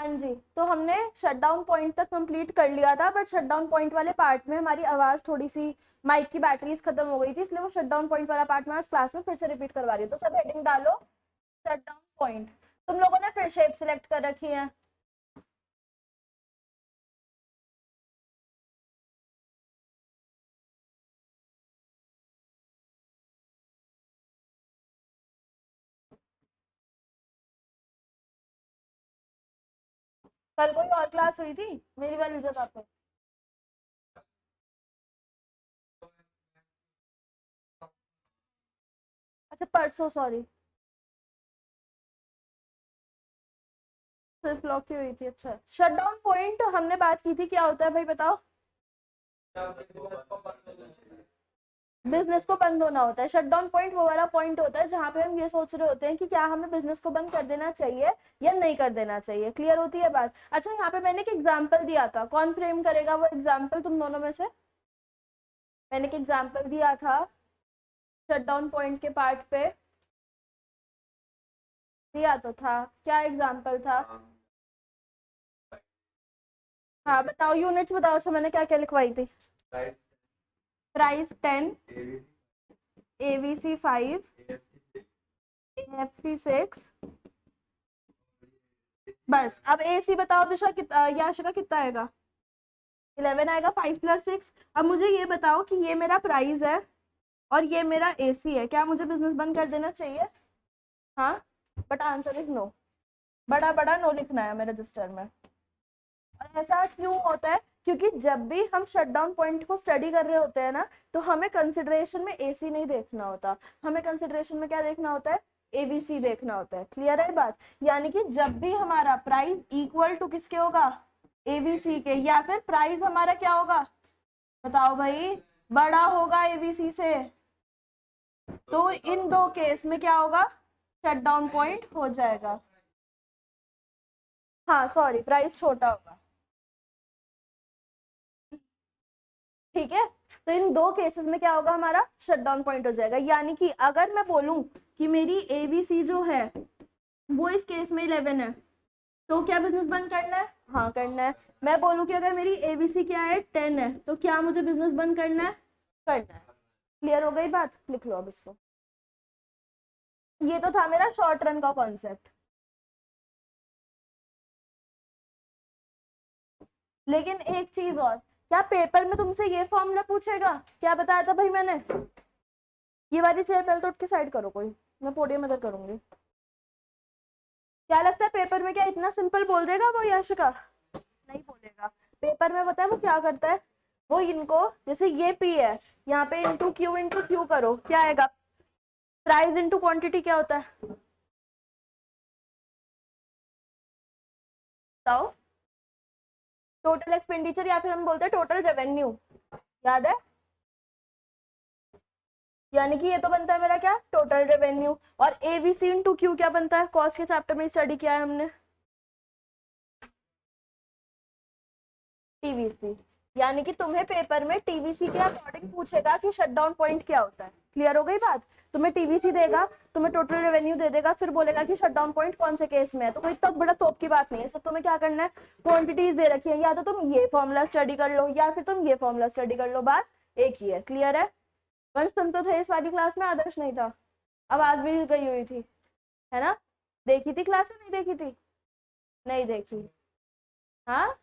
हाँ जी, तो हमने शट डाउन पॉइंट तक कंप्लीट कर लिया था, बट शट डाउन पॉइंट वाले पार्ट में हमारी आवाज थोड़ी सी, माइक की बैटरीज खत्म हो गई थी, इसलिए वो शट डाउन पॉइंट वाला पार्ट मैं आज क्लास में फिर से रिपीट करवा रही हूँ। तो सब हेडिंग डालो शट डाउन पॉइंट। तुम लोगों ने फिर शेप सिलेक्ट कर रखी है। कल कोई और क्लास हुई थी मेरी वाली जगह पे? अच्छा परसों, सॉरी, सिर्फ लॉक की हुई थी। अच्छा, शट डाउन पॉइंट हमने बात की थी, क्या होता है भाई बताओ? बिजनेस को बंद होना होता है। शट डाउन पॉइंट वो वाला पॉइंट होता है जहाँ पे हम ये सोच रहे होते हैं कि क्या हमें बिजनेस को बंद कर देना चाहिए या नहीं कर देना चाहिए। क्लियर होती है बात? अच्छा, यहाँ पे मैंने एक एग्जांपल दिया था, कौन फ्रेम करेगा वो एग्जांपल तुम दोनों में से? मैंने एक एग्जांपल दिया था शट डाउन पॉइंट के पार्ट पे, दिया तो था। क्या एग्जांपल था? हाँ बताओ, यूनिट्स बताओ। अच्छा, मैंने क्या क्या लिखवाई थी? Price 10, AVC 5, FC 6। बस अब एसी बताओ दिशा, याशिका कितना आएगा? 11 आएगा। 5 + 6। अब मुझे ये बताओ कि ये मेरा प्राइस है और ये मेरा एसी है, क्या मुझे बिजनेस बंद कर देना चाहिए? हाँ, बट आंसर इज नो। बड़ा बड़ा नो लिखना है मेरे रजिस्टर में। और ऐसा क्यों होता है? क्योंकि जब भी हम शट डाउन पॉइंट को स्टडी कर रहे होते हैं ना, तो हमें कंसिडरेशन में एसी नहीं देखना होता, हमें कंसिडरेशन में क्या देखना होता है? एबीसी देखना होता है। क्लियर है बात? यानी कि जब भी हमारा प्राइस इक्वल टू किसके होगा? एबीसी के, या फिर प्राइस हमारा क्या होगा? बताओ भाई, बड़ा होगा एबीसी से, तो इन दो केस में क्या होगा? शट डाउन पॉइंट हो जाएगा। हाँ सॉरी, प्राइस छोटा होगा। ठीक है, तो इन दो केसेस में क्या होगा? हमारा शट डाउन पॉइंट हो जाएगा। यानी कि अगर मैं बोलूं कि मेरी एबीसी जो है वो इस केस में 11 है, तो क्या बिजनेस बंद करना है? हाँ करना है। मैं बोलूं कि अगर मेरी एबीसी क्या है? 10 है, तो क्या मुझे बिजनेस बंद करना है? करना है। क्लियर हो गई बात? लिख लो अब इसको। ये तो था मेरा शॉर्ट रन का कॉन्सेप्ट। लेकिन एक चीज और, क्या पेपर में तुमसे ये फॉर्मूला पूछेगा? क्या बताया था भाई मैंने? ये वाली चेयर पहले तो उठ के साइड करो, कोई मैं पोडियम इधर करूंगी। क्या लगता है पेपर में क्या इतना सिंपल बोल देगा वो याशिका? नहीं बोलेगा। पेपर में पता है वो क्या करता है? वो इनको, जैसे ये पी है, यहाँ पे इंटू क्यू करो, क्या आएगा? प्राइस इंटू क्वांटिटी क्या होता है बताओ? टोटल एक्सपेंडिचर, या फिर हम बोलते हैं टोटल रेवेन्यू। याद है? यानी कि ये तो बनता है मेरा क्या? Total revenue. और एबीसी इंटू क्यू क्या बनता है? कॉस्ट के चैप्टर में स्टडी किया है हमने, टीवीसी। यानी कि तुम्हें पेपर में टीवीसी के अकॉर्डिंग पूछेगा कि शटडाउन पॉइंट क्या होता है। क्लियर हो गई बात? तुम्हें टीवीसी देगा, तुम्हें टोटल रेवेन्यू दे देगा, फिर बोलेगा कि शटडाउन पॉइंट कौन से केस में है। तो कोई इतना बड़ा तोप की बात नहीं है। सब तुम्हें क्या करना है? क्वांटिटीज दे रखी है, या तो तुम ये फॉर्मूला स्टडी कर लो या फिर तुम ये फॉर्मूला स्टडी कर लो, बात एक ही है। क्लियर है? वंश तुम तो थे इस वाली क्लास में, आदर्श नहीं था। आवाज भी गई हुई थी, है ना? देखी थी क्लास, नहीं देखी थी? नहीं देखी? हाँ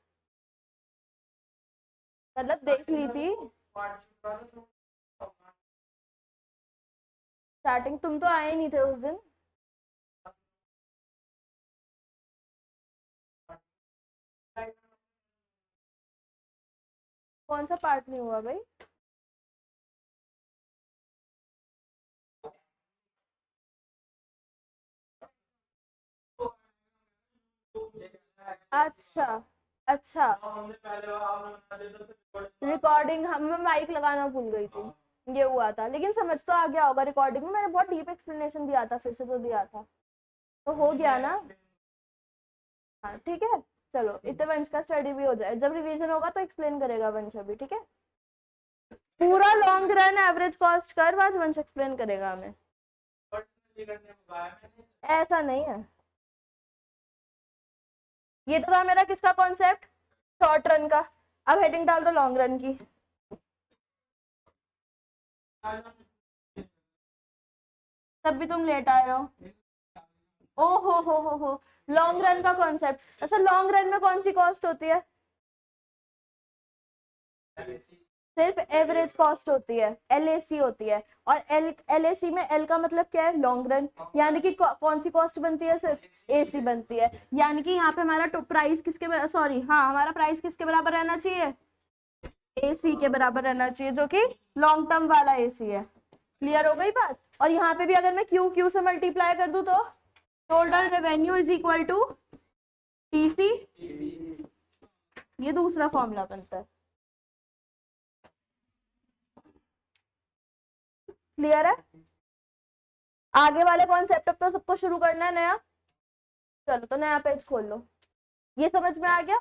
मतलब देख ली थी स्टार्टिंग, तुम तो आए नहीं थे उस दिन। कौन सा पार्ट नहीं हुआ भाई? अच्छा अच्छा, रिकॉर्डिंग हम, मैं माइक लगाना भूल गई थी, ये हुआ था। लेकिन समझ तो आ गया होगा, रिकॉर्डिंग में मैंने बहुत डीप एक्सप्लेनेशन दिया था, फिर से जो दिया था तो हो गया ना? हाँ ठीक है। चलो, इतने वंश का स्टडी भी हो जाए, जब रिवीजन होगा तो एक्सप्लेन करेगा वंश अभी। ठीक है, पूरा लॉन्ग रन एवरेज कॉस्ट कर, आज वंश एक्सप्लेन करेगा हमें। ऐसा नहीं है, ये तो था मेरा किसका कॉन्सेप्ट, शॉर्ट रन का। अब हेडिंग डाल दो लॉन्ग रन की। तब भी तुम लेट आए हो। ओ हो, लॉन्ग रन का कॉन्सेप्ट। अच्छा, लॉन्ग रन में कौन सी कॉस्ट होती है? सिर्फ एवरेज कॉस्ट होती है, एलएसी होती है। और एलएसी में एल का मतलब क्या है, लॉन्ग रन। यानी कि कौन सी कॉस्ट बनती है, सिर्फ एसी बनती है। यानी कि यहाँ पे हमारा प्राइस किसके बराबर, सॉरी हाँ, हमारा प्राइस किसके बराबर रहना चाहिए, एसी के बराबर रहना चाहिए, जो कि लॉन्ग टर्म वाला एसी है। क्लियर हो गई बात। और यहाँ पे भी अगर मैं क्यू क्यू से मल्टीप्लाई कर दूं तो total revenue is equal to TC, ये दूसरा फॉर्मूला बनता है। क्लियर है। आगे वाले कॉन्सेप्ट अब तो सबको शुरू करना है नया। चलो तो नया पेज खोल लो। ये समझ में आ गया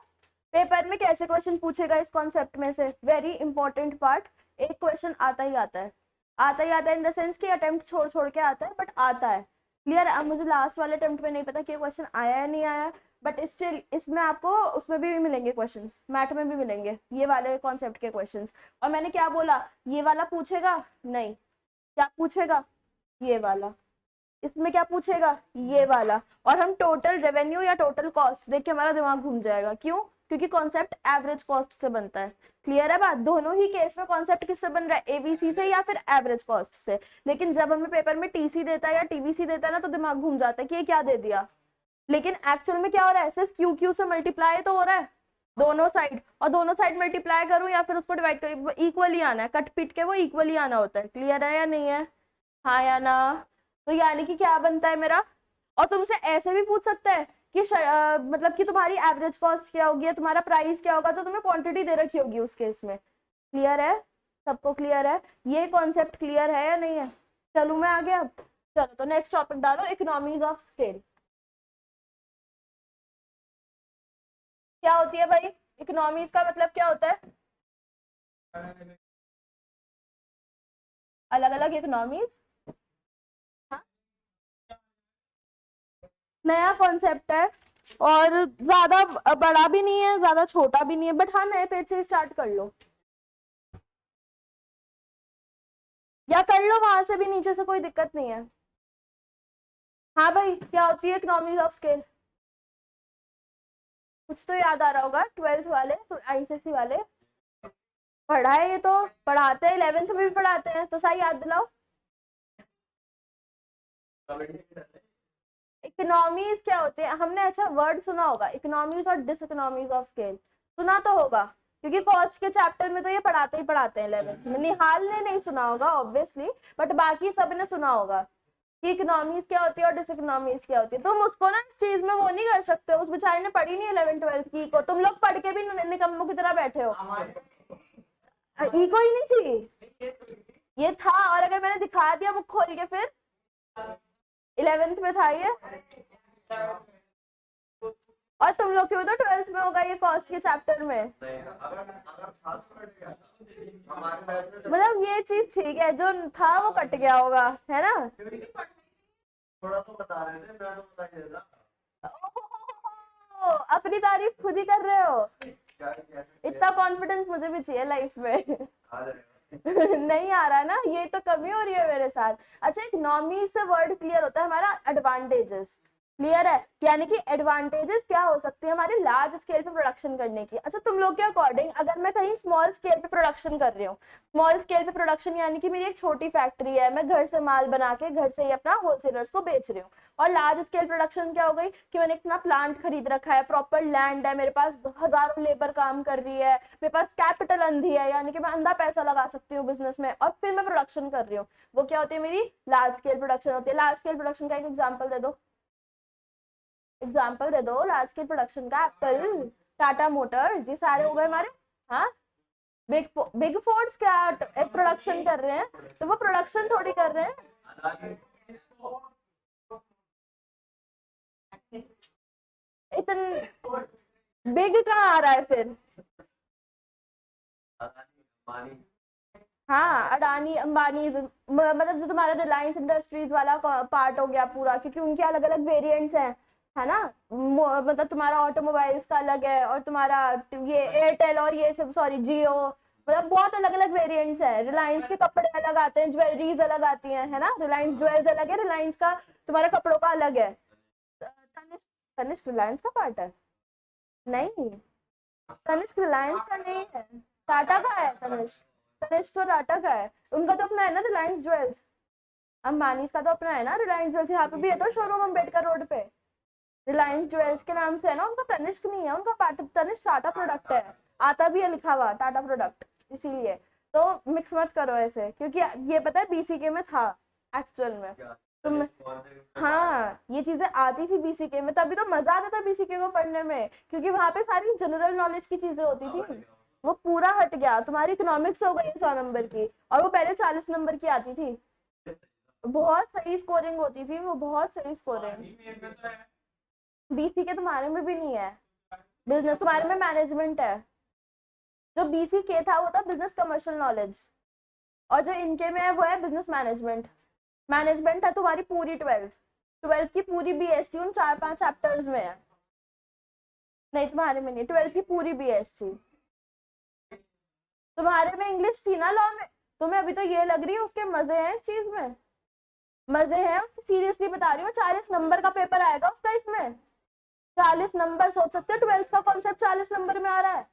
पेपर में कैसे क्वेश्चन पूछेगा इस कॉन्सेप्ट में से। वेरी इंपॉर्टेंट पार्ट, एक क्वेश्चन आता ही आता है, आता ही आता है इन द सेंस कि अटेम्प्ट छोड़ छोड़ के आता है, बट आता है। क्लियर है। अब मुझे लास्ट वाले अटेम्प्ट में नहीं पता कि क्वेश्चन आया या नहीं आया, बट स्टिल इसमें आपको उसमें भी मिलेंगे क्वेश्चंस, मैथ में भी मिलेंगे ये वाले कॉन्सेप्ट के क्वेश्चंस। और मैंने क्या बोला, ये वाला पूछेगा नहीं, क्या पूछेगा, ये वाला। इसमें क्या पूछेगा, ये वाला। और हम टोटल रेवेन्यू या टोटल कॉस्ट देख के हमारा दिमाग घूम जाएगा। क्यों? क्योंकि कॉन्सेप्ट एवरेज कॉस्ट से बनता है। क्लियर है बात। दोनों ही केस में कॉन्सेप्ट किससे बन रहा है, एबीसी से या फिर एवरेज कॉस्ट से। लेकिन जब हमें पेपर में टीसी देता है या टीवीसी देता है ना, तो दिमाग घूम जाता है कि ये क्या दे दिया। लेकिन एक्चुअल में क्या हो रहा है, सिर्फ क्यू क्यू से मल्टीप्लाई तो हो रहा है दोनों साइड, और दोनों साइड मल्टीप्लाई करूं या फिर उसको डिवाइड कर, इक्वली आना है, कट पीट के वो इक्वली आना होता है। क्लियर है या नहीं है, हाँ या ना। तो यानी कि क्या बनता है मेरा। और तुमसे ऐसे भी पूछ सकता है कि मतलब कि तुम्हारी एवरेज कॉस्ट क्या होगी, तुम्हारा प्राइस क्या होगा, तो तुम्हें क्वांटिटी दे रखी होगी उस केस में। क्लियर है, सबको क्लियर है, ये कॉन्सेप्ट क्लियर है या नहीं है। चलू मैं आगे अब। चलो तो नेक्स्ट टॉपिक डालो, इकोनॉमीज ऑफ स्केल। क्या होती है भाई, इकोनॉमीज का मतलब क्या होता है, अलग अलग इकोनॉमीज। नया कॉन्सेप्ट है, और ज्यादा बड़ा भी नहीं है, ज्यादा छोटा भी नहीं है, बट हाँ नए पेज से स्टार्ट कर लो, या कर लो वहां से भी, नीचे से कोई दिक्कत नहीं है। हाँ भाई, क्या होती है इकोनॉमीज ऑफ स्केल, कुछ तो याद आ रहा होगा, 12th वाले तो आईसीएसई वाले पढ़ा है, ये तो पढ़ाते हैं, 11th में भी पढ़ाते हैं, तो सही याद दिलाओ। इकोनॉमीज क्या होते हैं, हमने अच्छा वर्ड सुना होगा, इकोनॉमीज और डिस इकोनॉमीज ऑफ स्केल सुना तो होगा, क्योंकि कॉस्ट के चैप्टर में तो ये पढ़ाते ही पढ़ाते हैं 11th में। निहाल ने नहीं सुना होगा ऑब्वियसली, बट बाकी सब ने सुना होगा कि इकोनॉमीज क्या होती है और डिस इकोनॉमीज क्या होती है। तुम उसको ना इस चीज में वो नहीं कर सकते, उस बेचारे ने पढ़ी नहीं 11th 12th की को, तुम लोग पढ़ के भी निकम्मों की तरह बैठे हो। इको ही नहीं थी, ये था, और अगर मैंने दिखा दिया बुक खोल के फिर 11th में था ये, और तुम लोग क्यों तो 12th में होगा ये कॉस्ट के चैप्टर में। मतलब ये चीज ठीक है, जो था वो कट गया होगा, है ना। थोड़ा तो बता रहे थे, मैं तो बता ही देता। अपनी तारीफ खुद ही कर रहे हो, इतना कॉन्फिडेंस मुझे भी चाहिए लाइफ में। नहीं आ रहा ना, ये तो कमी हो रही है मेरे साथ। अच्छा, इकोनॉमी से वर्ड क्लियर होता है हमारा एडवांटेजेस। क्लियर है, यानी कि एडवांटेजेस क्या हो सकते हैं हमारे लार्ज स्केल पे प्रोडक्शन करने की। अच्छा, तुम लोग के अकॉर्डिंग अगर मैं कहीं स्मॉल स्केल पे प्रोडक्शन कर रही हूँ, स्मॉल स्केल पे प्रोडक्शन यानी कि मेरी एक छोटी फैक्ट्री है, मैं घर से माल बना के घर से ही अपना होलसेलर्स को बेच रही हूँ। और लार्ज स्केल प्रोडक्शन क्या हो गई कि मैंने इतना प्लांट खरीद रखा है, प्रॉपर लैंड है मेरे पास, हजारों लेबर काम कर रही है, मेरे पास कैपिटल अंधी है, यानी कि मैं अंधा पैसा लगा सकती हूँ बिजनेस में, और फिर मैं प्रोडक्शन कर रही हूँ। वो क्या होती है, मेरी लार्ज स्केल प्रोडक्शन होती है। लार्ज स्केल प्रोडक्शन का एक एग्जाम्पल दे दो, एग्जाम्पल दे दो लार्ज स्केल प्रोडक्शन का। एप्पल, टाटा मोटर्स, ये सारे हो गए हमारे। हाँ, बिग बिग फोर्स क्या एक प्रोडक्शन कर रहे हैं, तो वो प्रोडक्शन थोड़ी कर रहे हैं। इतन बिग कहाँ आ रहा है फिर। हाँ, अडानी अंबानी, मतलब जो तुम्हारा रिलायंस इंडस्ट्रीज वाला पार्ट हो गया पूरा, क्योंकि उनके अलग अलग वेरिएंट्स हैं, है ना। मतलब तुम्हारा ऑटोमोबाइल्स का अलग है, और तुम्हारा ये एयरटेल और ये सब, सॉरी जियो, मतलब बहुत अलग अलग वेरिएंट्स है। रिलायंस के कपड़े अलग आते हैं, ज्वेलरीज अलग आती हैं, है ना। रिलायंस ज्वेल्स अलग है, रिलायंस का तुम्हारा कपड़ों का अलग है। तनिष्क, तनिष्क रिलायंस का पार्ट है? नहीं, तनिष्क रिलायंस का नहीं है, टाटा का है तनिष्क। तनिष्क तो टाटा का है, उनका तो अपना है ना रिलायंस ज्वेल्स। अंबानीज का तो अपना है ना रिलायंस ज्वेल्स, यहाँ पे भी है तो शोरूम अम्बेडकर रोड पे। रिलायंस ज्वेल्स के नाम से है ना उनका, तनिष्क नहीं है उनका। तनिष्क टाटा प्रोडक्ट है, आता भी है लिखा हुआ टाटा प्रोडक्ट, इसीलिए। तो मिक्स मत करो ऐसे, क्योंकि ये पता है बीसीके में था एक्चुअल में। तुम, हाँ ये चीजें आती थी बीसीके में, तभी तो मजा आता था बीसीके को पढ़ने में, क्योंकि वहां पे सारी जनरल नॉलेज की चीजें होती थी। वो पूरा हट गया, तुम्हारी इकोनॉमिक्स हो गई 100 नंबर की, और वो पहले 40 नंबर की आती थी। बहुत सही स्कोरिंग होती थी वो, बहुत सही स्कोरिंग। बीसी के तुम्हारे में भी नहीं है, बिजनेस तुम्हारे में मैनेजमेंट है। जो बीसी के था वो था बिजनेस कमर्शियल नॉलेज, और जो इनके में है वो है बिजनेस मैनेजमेंट। मैनेजमेंट है तुम्हारी पूरी 12th, 12th की पूरी बीएसटी उन 4-5 चैप्टर्स में है। नहीं तुम्हारे में नहीं, 12th की पूरी बीएसटी। तुम्हारे में इंग्लिश थी ना लॉ में, तुम्हें अभी तो ये लग रही है उसके मजे हैं इस चीज में, मजे हैं उसकी, सीरियसली बता रही हूँ। 40 नंबर का पेपर आएगा उसका इसमें, 40 नंबर, सोच सकते हो 12th का कॉन्सेप्ट 40 नंबर में आ रहा है।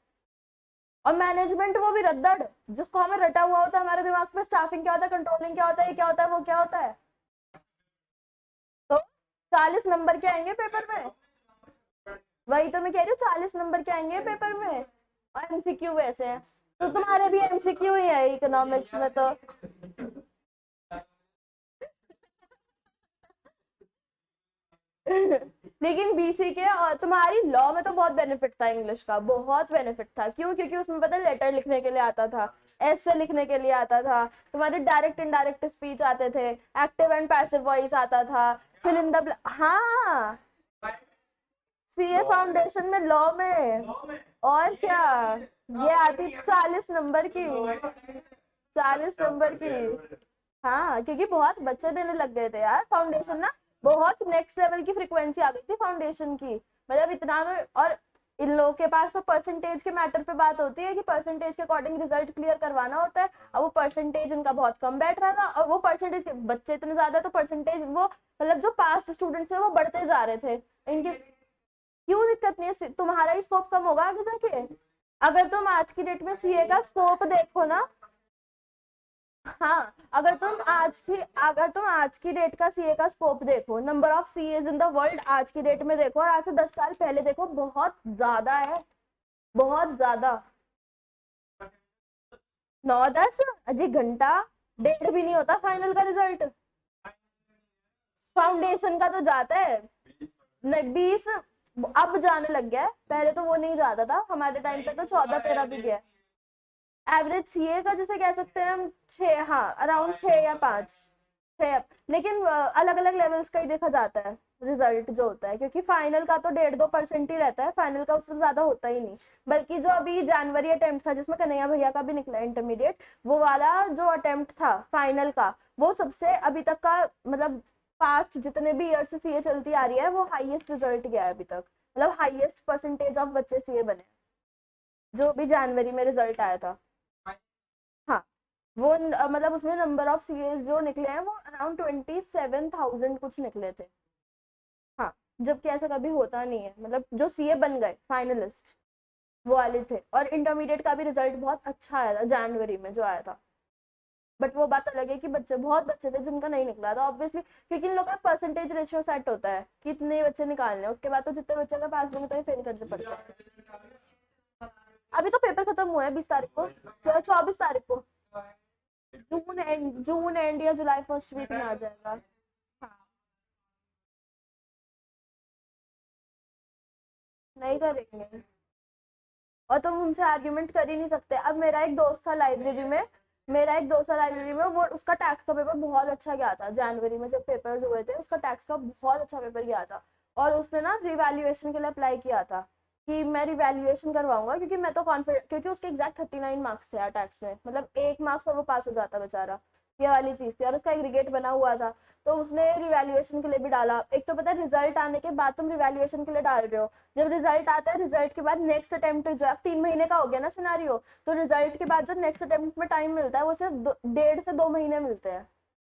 और मैनेजमेंट वो भी रद्दड़, जिसको हमें रटा हुआ होता है हमारे दिमाग में, स्टाफिंग क्या होता है, कंट्रोलिंग क्या होता है, ये क्या होता है, वो क्या होता है। तो 40 नंबर के आएंगे पेपर में, वही तो मैं कह रही हूँ, 40 नंबर के आएंगे पेपर में, और एमसीक्यू वैसे हैं। तो तुम्हारे भी एमसीक्यू ही है इकोनॉमिक्स में तो। लेकिन बीसी के और तुम्हारी लॉ में तो बहुत बेनिफिट था, इंग्लिश का बहुत बेनिफिट था। क्यों? क्योंकि उसमें पता है लेटर लिखने के लिए आता था, ऐसे लिखने के लिए आता था, तुम्हारे डायरेक्ट इनडायरेक्ट स्पीच आते थे, एक्टिव एंड पैसिव वॉइस आता था, फिल इन द, हाँ सीए फाउंडेशन में, लॉ में, और क्या। ये आती 40 नंबर की, 40 नंबर की। हाँ क्योंकि बहुत बच्चे देने लग गए थे यार फाउंडेशन ना, बहुत नेक्स्ट लेवल की फ्रीक्वेंसी आ गई थी फाउंडेशन की, मतलब इतना में। और इन लोगों के पास तो परसेंटेज के मैटर पे बात होती है कि परसेंटेज के अकॉर्डिंग रिजल्ट क्लियर करवाना होता है। अब वो परसेंटेज इनका बहुत कम बैठ रहा था, और वो परसेंटेज के बच्चे इतने ज्यादा, तो परसेंटेज वो मतलब जो पास्ट स्टूडेंट्स थे वो बढ़ते जा रहे थे इनके। क्यों दिक्कत नहीं है, तुम्हारा ही स्कोप कम होगा आगे जाके। अगर तुम आज की डेट में सीए का स्कोप देखो ना, हाँ अगर तुम आज की डेट का सीए का स्कोप देखो, number of CEOs in the world आज की डेट में देखो, और आज से 10 साल पहले देखो, बहुत ज्यादा है, बहुत ज्यादा। 9-10 अजी घंटा, डेढ़ भी नहीं होता फाइनल का रिजल्ट। फाउंडेशन का तो जाता है नहीं 20, अब जाने लग गया है, पहले तो वो नहीं जाता था, हमारे टाइम पे तो 14-13 भी गया। एवरेज सीए का जैसे कह सकते हैं हम 6, हाँ अराउंड 6 या 5, 6। लेकिन अलग अलग लेवल्स का ही देखा जाता है रिजल्ट जो होता है, क्योंकि फाइनल का तो 1.5-2% ही रहता है, फाइनल का उससे ज्यादा होता ही नहीं। बल्कि जो अभी जनवरी अटेम्प्ट था जिसमें कन्हैया भैया का भी निकला इंटरमीडिएट, वो वाला जो अटेम्प्ट था फाइनल का, वो सबसे अभी तक का मतलब पास्ट जितने भी ईयर से सीए चलती आ रही है, वो हाईएस्ट रिजल्ट गया है अभी तक, मतलब हाईएस्ट परसेंटेज ऑफ बच्चे सीए बने, जो भी जनवरी में रिजल्ट आया था। हाँ वो मतलब उसमें नंबर ऑफ सीएस जो निकले हैं वो अराउंड 27,000 कुछ निकले थे। हाँ जबकि ऐसा कभी होता नहीं है, मतलब जो सीए बन गए फाइनलिस्ट वो वाले थे। और इंटरमीडिएट का भी रिजल्ट बहुत अच्छा आया था जनवरी में जो आया था। बट वो बात अलग है कि बच्चे, बहुत बच्चे थे जिनका नहीं निकला था ऑब्वियसली, क्योंकि इन लोगों का परसेंटेज रेशियो सेट होता है कि इतने बच्चे निकालने हैं, उसके बाद तो जितने बच्चे का पास होंगे तो फेल करने पड़ते हैं। अभी तो पेपर खत्म हुआ है 20 तारीख को, 24 तारीख को, जून एंड या जुलाई फर्स्ट वीक में आ जाएगा। हाँ नहीं करेंगे, और तुम उनसे आर्ग्यूमेंट कर ही नहीं सकते। अब मेरा एक दोस्त था लाइब्रेरी में, वो उसका टैक्स का पेपर बहुत अच्छा गया था जनवरी में, जब पेपर हुए थे उसका टैक्स का बहुत अच्छा पेपर गया था। और उसने ना रिवैल्यूएशन के लिए अप्लाई किया था कि मैं रिवैल्यूएशन करवाऊंगा, क्योंकि मैं तो कॉन्फिडेंट, क्योंकि उसके एग्जैक्ट 39 मार्क्स थे यार टैक्स में, मतलब 1 मार्क्स और वो पास हो जाता बेचारा। ये वाली चीज थी, और उसका एग्रीगेट बना हुआ था, तो उसने रिवैल्यूएशन के लिए भी डाला। एक तो पता है रिजल्ट आने के बाद तुम रिवैल्यूएशन के लिए डाल रहे हो, जब रिजल्ट आता है रिजल्ट के बाद नेक्स्ट अटेम्प्ट जो है, 3 महीने का हो गया ना सिनारियो, तो रिजल्ट के बाद जो नेक्स्ट अटेम्प्ट में टाइम मिलता है वो सिर्फ 1.5 से 2 महीने मिलते हैं।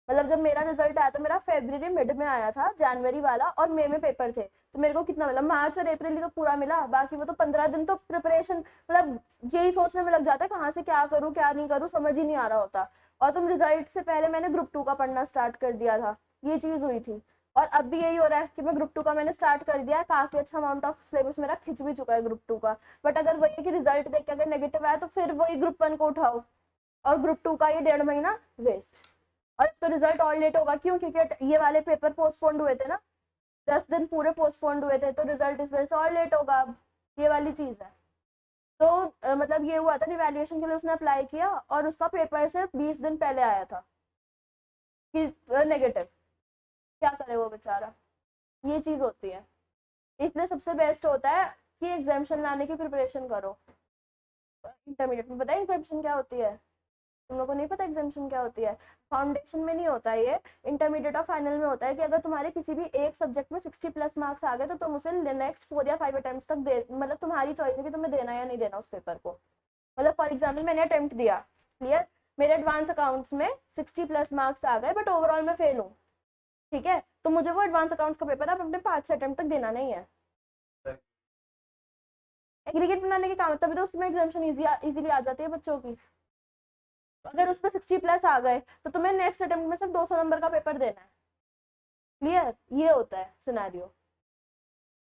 मतलब जब मेरा रिजल्ट आया था, मेरा फेब्रुअरी मिड में आया था, जनवरी वाला, और मई में पेपर थे, तो मेरे को कितना मिला, मार्च और अप्रैल ही तो पूरा मिला, बाकी वो तो 15 दिन तो प्रिपरेशन, मतलब यही सोचने में लग जाता है कहाँ से क्या करूँ क्या नहीं करूँ, समझ ही नहीं आ रहा होता। और तुम रिजल्ट से पहले मैंने ग्रुप 2 का पढ़ना स्टार्ट कर दिया था, ये चीज हुई थी। और अब भी यही हो रहा है कि मैं ग्रुप 2 का मैंने स्टार्ट कर दिया है, काफी अच्छा अमाउंट ऑफ सिलेबस मेरा खिंच भी चुका है ग्रुप 2 का। बट अगर वही है कि रिजल्ट देख के अगर नेगेटिव आया तो फिर वही ग्रुप 1 को उठाओ, और ग्रुप 2 का ये 1.5 महीना वेस्ट। और तो रिजल्ट और लेट होगा, क्यों? क्योंकि ये वाले पेपर पोस्टपोन्ड हुए थे ना, 10 दिन पूरे पोस्टपोन्ड हुए थे, तो रिजल्ट इस वजह से और लेट होगा। अब ये वाली चीज है। तो मतलब ये हुआ था, रिवैल्यूएशन के लिए उसने अप्लाई किया और उसका पेपर से 20 दिन पहले आया था कि नेगेटिव। क्या करे वो बेचारा, ये चीज होती है। इसलिए सबसे बेस्ट होता है कि एग्जामिशन लाने की प्रिपरेशन करो। इंटरमीडिएट में पता है एग्जामिशन क्या होती है? तुम लोगों को नहीं पता एग्जामिशन क्या होती है? फाउंडेशन में नहीं होता ये, इंटरमीडिएट और फाइनल में होता है कि अगर तुम्हारे किसी भी एक सब्जेक्ट में 60+ मार्क्स आ गए तो तुम उसे नेक्स्ट 4 या 5 अटेम्प्ट्स तक दे, मतलब तुम्हारी चॉइस है कि तुम्हें देना या नहीं देना उस पेपर को। मतलब फॉर एग्जाम्पल मैंने अटेम्प्ट दिया, क्लियर, मेरे एडवांस अकाउंट्स में 60+ मार्क्स आ गए, बट ओवरऑल में फेल हूँ, ठीक है, तो मुझे वो एडवांस अकाउंट्स का पेपर अब अपने 5 अटेम्प्ट तक देना नहीं है। एग्रीगेट बनाने के काम, तभी तो उसमें एग्जामिशन इजीली आ जाती है बच्चों की। अगर उस पर 60+ आ गए तो तुम्हें नेक्स्ट अटेम्प्ट में सिर्फ 200 नंबर का पेपर देना है, क्लियर, ये होता है सिनेरियो।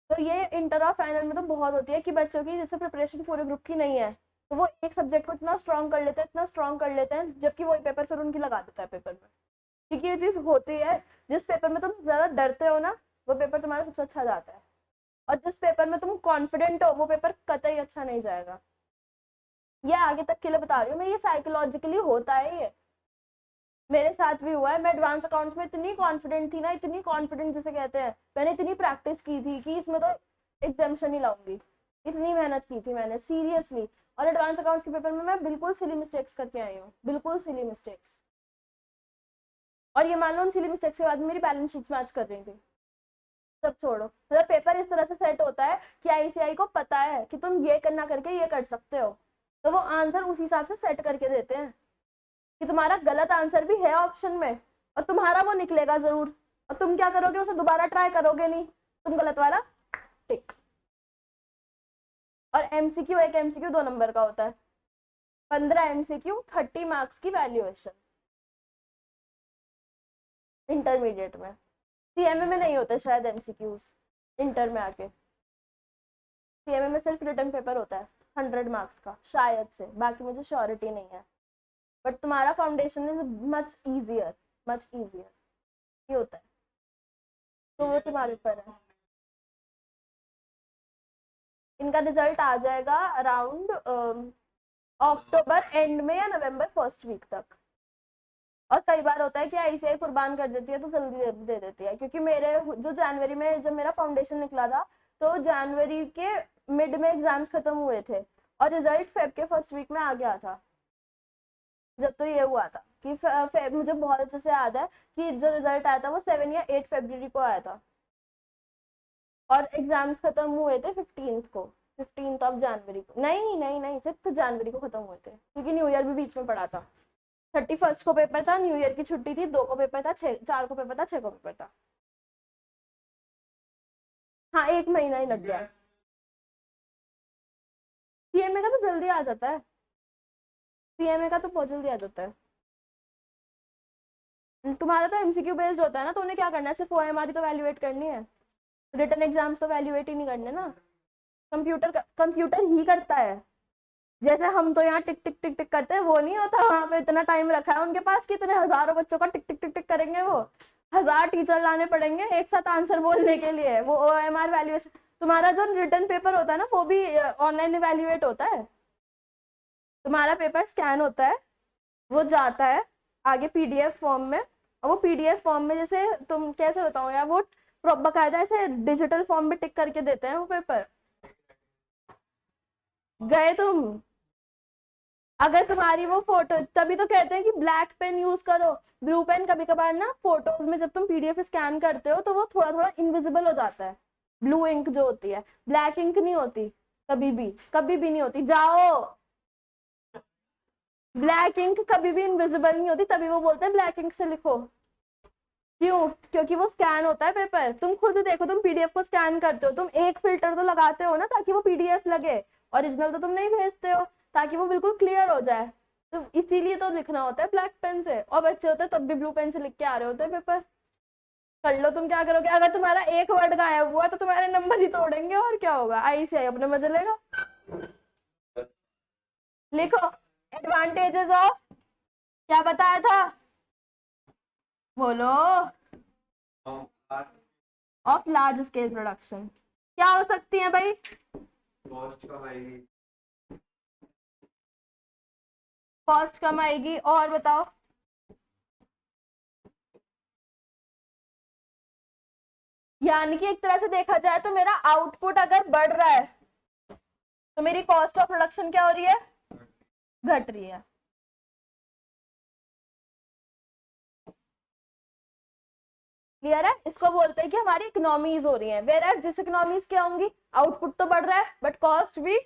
तो ये इंटर और फाइनल में तो बहुत होती है कि बच्चों की जैसे प्रिपरेशन पूरे ग्रुप की नहीं है, तो वो एक सब्जेक्ट को इतना स्ट्रॉन्ग कर लेते हैं, इतना स्ट्रॉन्ग कर लेते हैं, जबकि वही पेपर फिर उनकी लगा देता है पेपर में। क्योंकि ये चीज होती है, जिस पेपर में तुम ज्यादा डरते हो ना, वो पेपर तुम्हारा सबसे अच्छा जाता है, और जिस पेपर में तुम कॉन्फिडेंट हो वो पेपर कतई अच्छा नहीं जाएगा। ये आगे तक के लिए बता रही हूँ मैं, ये साइकोलॉजिकली होता है, ये मेरे साथ भी हुआ है। मैं एडवांस अकाउंट्स में इतनी कॉन्फिडेंट थी ना, इतनी कॉन्फिडेंट जिसे कहते हैं, मैंने इतनी प्रैक्टिस की थी कि इसमें तो एग्जामिशन ही लाऊंगी, इतनी मेहनत की थी मैंने सीरियसली। और एडवांस अकाउंट्स के पेपर में मैं बिल्कुल सिली मिस्टेक्स करके आई हूँ, बिल्कुल सिली मिस्टेक्स। और ये मान लो उन सिली मिस्टेक्स के बाद मेरी बैलेंस शीट मैच कर रही थी। सब छोड़ो, मतलब पेपर इस तरह से सेट होता है कि आईसीआई को पता है कि तुम ये करना करके ये कर सकते हो, तो वो आंसर उस हिसाब से सेट करके देते हैं कि तुम्हारा गलत आंसर भी है ऑप्शन में, और तुम्हारा वो निकलेगा जरूर, और तुम क्या करोगे, उसे दोबारा ट्राई करोगे नहीं, तुम गलत वाला टिक। और एमसीक्यू, एक एमसीक्यू 2 नंबर का होता है, 15 एमसीक्यू 30 मार्क्स की वैल्यूएशन इंटरमीडिएट में। सीएमए में नहीं होते शायद एमसीक्यूज, इंटर में आके सीएमए में सिर्फ रिटन पेपर होता है 100 मार्क्स का शायद से, बाकी मुझे श्योरिटी नहीं है। बट तुम्हारा foundation is much easier, much easier, ये होता है, तो वो तुम्हारे ऊपर है। इनका रिजल्ट आ जाएगा अराउंड अक्टूबर एंड में या नवंबर फर्स्ट वीक तक। और कई बार होता है कि आईसीआई कुर्बान कर देती है तो जल्दी दे देती है, क्योंकि मेरे जो जनवरी में जब मेरा फाउंडेशन निकला था, तो जनवरी के मिड में एग्जाम्स खत्म हुए थे, और रिजल्ट फेब के फर्स्ट वीक में आ गया था। जब तो ये हुआ था कि मुझे बहुत अच्छे से याद है कि जो रिजल्ट आया था वो 7 या 8 फरवरी को आया था, और एग्जाम्स खत्म हुए थे 15th को, 15 जनवरी को, नहीं नहीं नहीं 6 जनवरी को खत्म हुए थे, क्योंकि न्यू ईयर भी बीच में पड़ा था। 31 को पेपर था, न्यू ईयर की छुट्टी थी, 2 को पेपर था, 4 को पेपर था, 6 को पेपर था। हाँ 1 महीना ही लग गया। सीएमए का तो जल्दी आ जाता है, सीएमए का तो बहुत जल्दी आ जाता है। तुम्हारा तो एमसीक्यू बेस्ड होता है ना, तो उन्हें क्या करना है, सिर्फ ओएमआर ही तो वैल्यूएट करनी है, रिटन एग्जाम्स तो वैल्यूएट ही नहीं करने ना, कंप्यूटर ही करता है। जैसे हम तो यहाँ टिक टिक टिक टिक करते हैं, वो नहीं होता, वहां पे इतना टाइम रखा है उनके पास कि इतने हजारों बच्चों का टिक टिक टिक टिक करेंगे, वो 1000 टीचर लाने पड़ेंगे एक साथ आंसर बोलने के लिए। वो ओएमआर वैल्यूएशन, तुम्हारा जो रिटन पेपर होता है ना वो भी ऑनलाइन इवैल्यूएट होता है। तुम्हारा पेपर स्कैन होता है, वो जाता है आगे पीडीएफ फॉर्म में, और वो पीडीएफ फॉर्म में, जैसे तुम कैसे बताओ यार, वो बकायदा ऐसे डिजिटल फॉर्म में टिक करके देते हैं वो पेपर। गए तुम अगर तुम्हारी वो फोटो, तभी तो कहते हैं कि ब्लैक पेन यूज करो, ब्लू पेन कभी कभार ना फोटोज में जब तुम पीडीएफ स्कैन करते हो तो वो थोड़ा थोड़ा इनविजिबल हो जाता है, ब्लू इंक जो होती है, ब्लैक इंक नहीं होती, कभी भी नहीं होती, जाओ, ब्लैक इंक कभी भी इनविजिबल नहीं होती, तभी वो बोलते हैं ब्लैक इंक से लिखो। क्यों? क्योंकि वो स्कैन होता है पेपर, तुम खुद देखो, तुम पीडीएफ को स्कैन करते हो, तुम एक फिल्टर तो लगाते हो ना ताकि वो पीडीएफ लगे, ओरिजिनल तो तुम नहीं भेजते हो ताकि वो बिल्कुल क्लियर हो जाए, तो इसीलिए तो लिखना होता है ब्लैक पेन से, और बच्चे होते हैं तब भी ब्लू पेन से लिख के आ रहे होते हैं पेपर। कर लो, तुम क्या करोगे? अगर तुम्हारा एक वर्ड गायब हुआ तो तुम्हारे नंबर ही तोड़ेंगे, और क्या होगा, आईसीआई अपने मजे लेगा। लिखो एडवांटेजेस ऑफ, क्या बताया था, बोलो, ऑफ लार्ज स्केल प्रोडक्शन, क्या हो सकती है भाई? कॉस्ट कम आएगी, कॉस्ट कम आएगी, और बताओ, यानी कि एक तरह से देखा जाए तो मेरा आउटपुट अगर बढ़ रहा है तो मेरी कॉस्ट ऑफ प्रोडक्शन क्या हो रही है, घट रही है। क्लियर है? इसको बोलते हैं कि हमारी इकोनॉमीज हो रही हैं, वेयर एज जिस इकोनॉमीज क्या होंगी, आउटपुट तो बढ़ रहा है बट कॉस्ट भी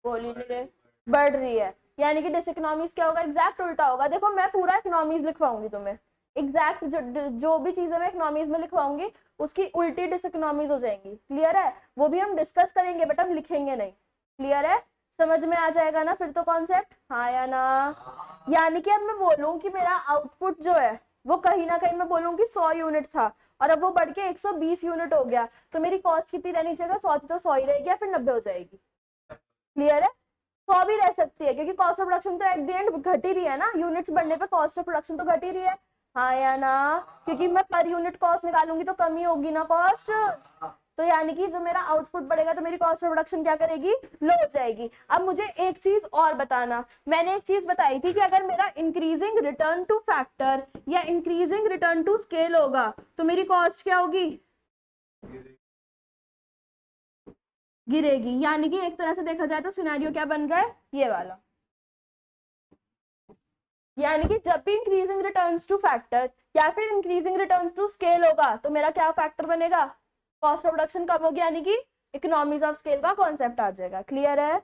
बोल ही नहीं रहे, बढ़ रही है, यानी कि डिस इकोनॉमीज क्या होगा, एग्जैक्ट उल्टा होगा। देखो मैं पूरा इकोनॉमीज लिखवाऊंगी तुम्हें, एग्जैक्ट जो भी चीजें मैं इकोनॉमीज में लिखवाऊंगी उसकी उल्टी डिस इकोनॉमीज हो जाएंगी। क्लियर है? वो भी हम डिस्कस करेंगे बट हम लिखेंगे नहीं। क्लियर है? समझ में आ जाएगा ना फिर तो कॉन्सेप्ट, हाँ या ना? यानी कि अब मैं बोलूं कि मेरा आउटपुट जो है वो कहीं ना कहीं मैं बोलूं कि 100 यूनिट था और अब वो बढ़ के 120 यूनिट हो गया, तो मेरी कॉस्ट कितनी रहनी चाहिए, 100 थी तो 100 ही रहेगी या फिर 90 हो जाएगी। क्लियर है? 100 भी रह सकती है क्योंकि कॉस्ट ऑफ प्रोडक्शन तो एट द एंड घट ही रही है ना, यूनिट्स बढ़ने पे कॉस्ट ऑफ प्रोडक्शन तो घट ही रही है, हाँ या ना? क्योंकि मैं पर यूनिट कॉस्ट निकालूंगी तो कम ही होगी ना कॉस्ट, तो यानी कि जो मेरा आउटपुट बढ़ेगा तो मेरी कॉस्ट ऑफ प्रोडक्शन क्या करेगी, लो हो जाएगी। अब मुझे एक चीज और बताना, मैंने एक चीज बताई थी कि अगर मेरा इंक्रीजिंग रिटर्न टू फैक्टर या इंक्रीजिंग रिटर्न टू स्केल होगा तो मेरी कॉस्ट क्या होगी, गिरेगी। यानी कि एक तरह से देखा जाए तो सिनेरियो क्या बन रहा है, ये वाला, यानी कि जब भी इंक्रीजिंग रिटर्न्स टू फैक्टर या फिर इंक्रीजिंग रिटर्न्स टू स्केल होगा तो मेरा क्या फैक्टर बनेगा, कॉस्ट ऑफ प्रोडक्शन कम होगी, यानी कि इकोनॉमीज ऑफ स्केल का कॉन्सेप्ट आ जाएगा। क्लियर है,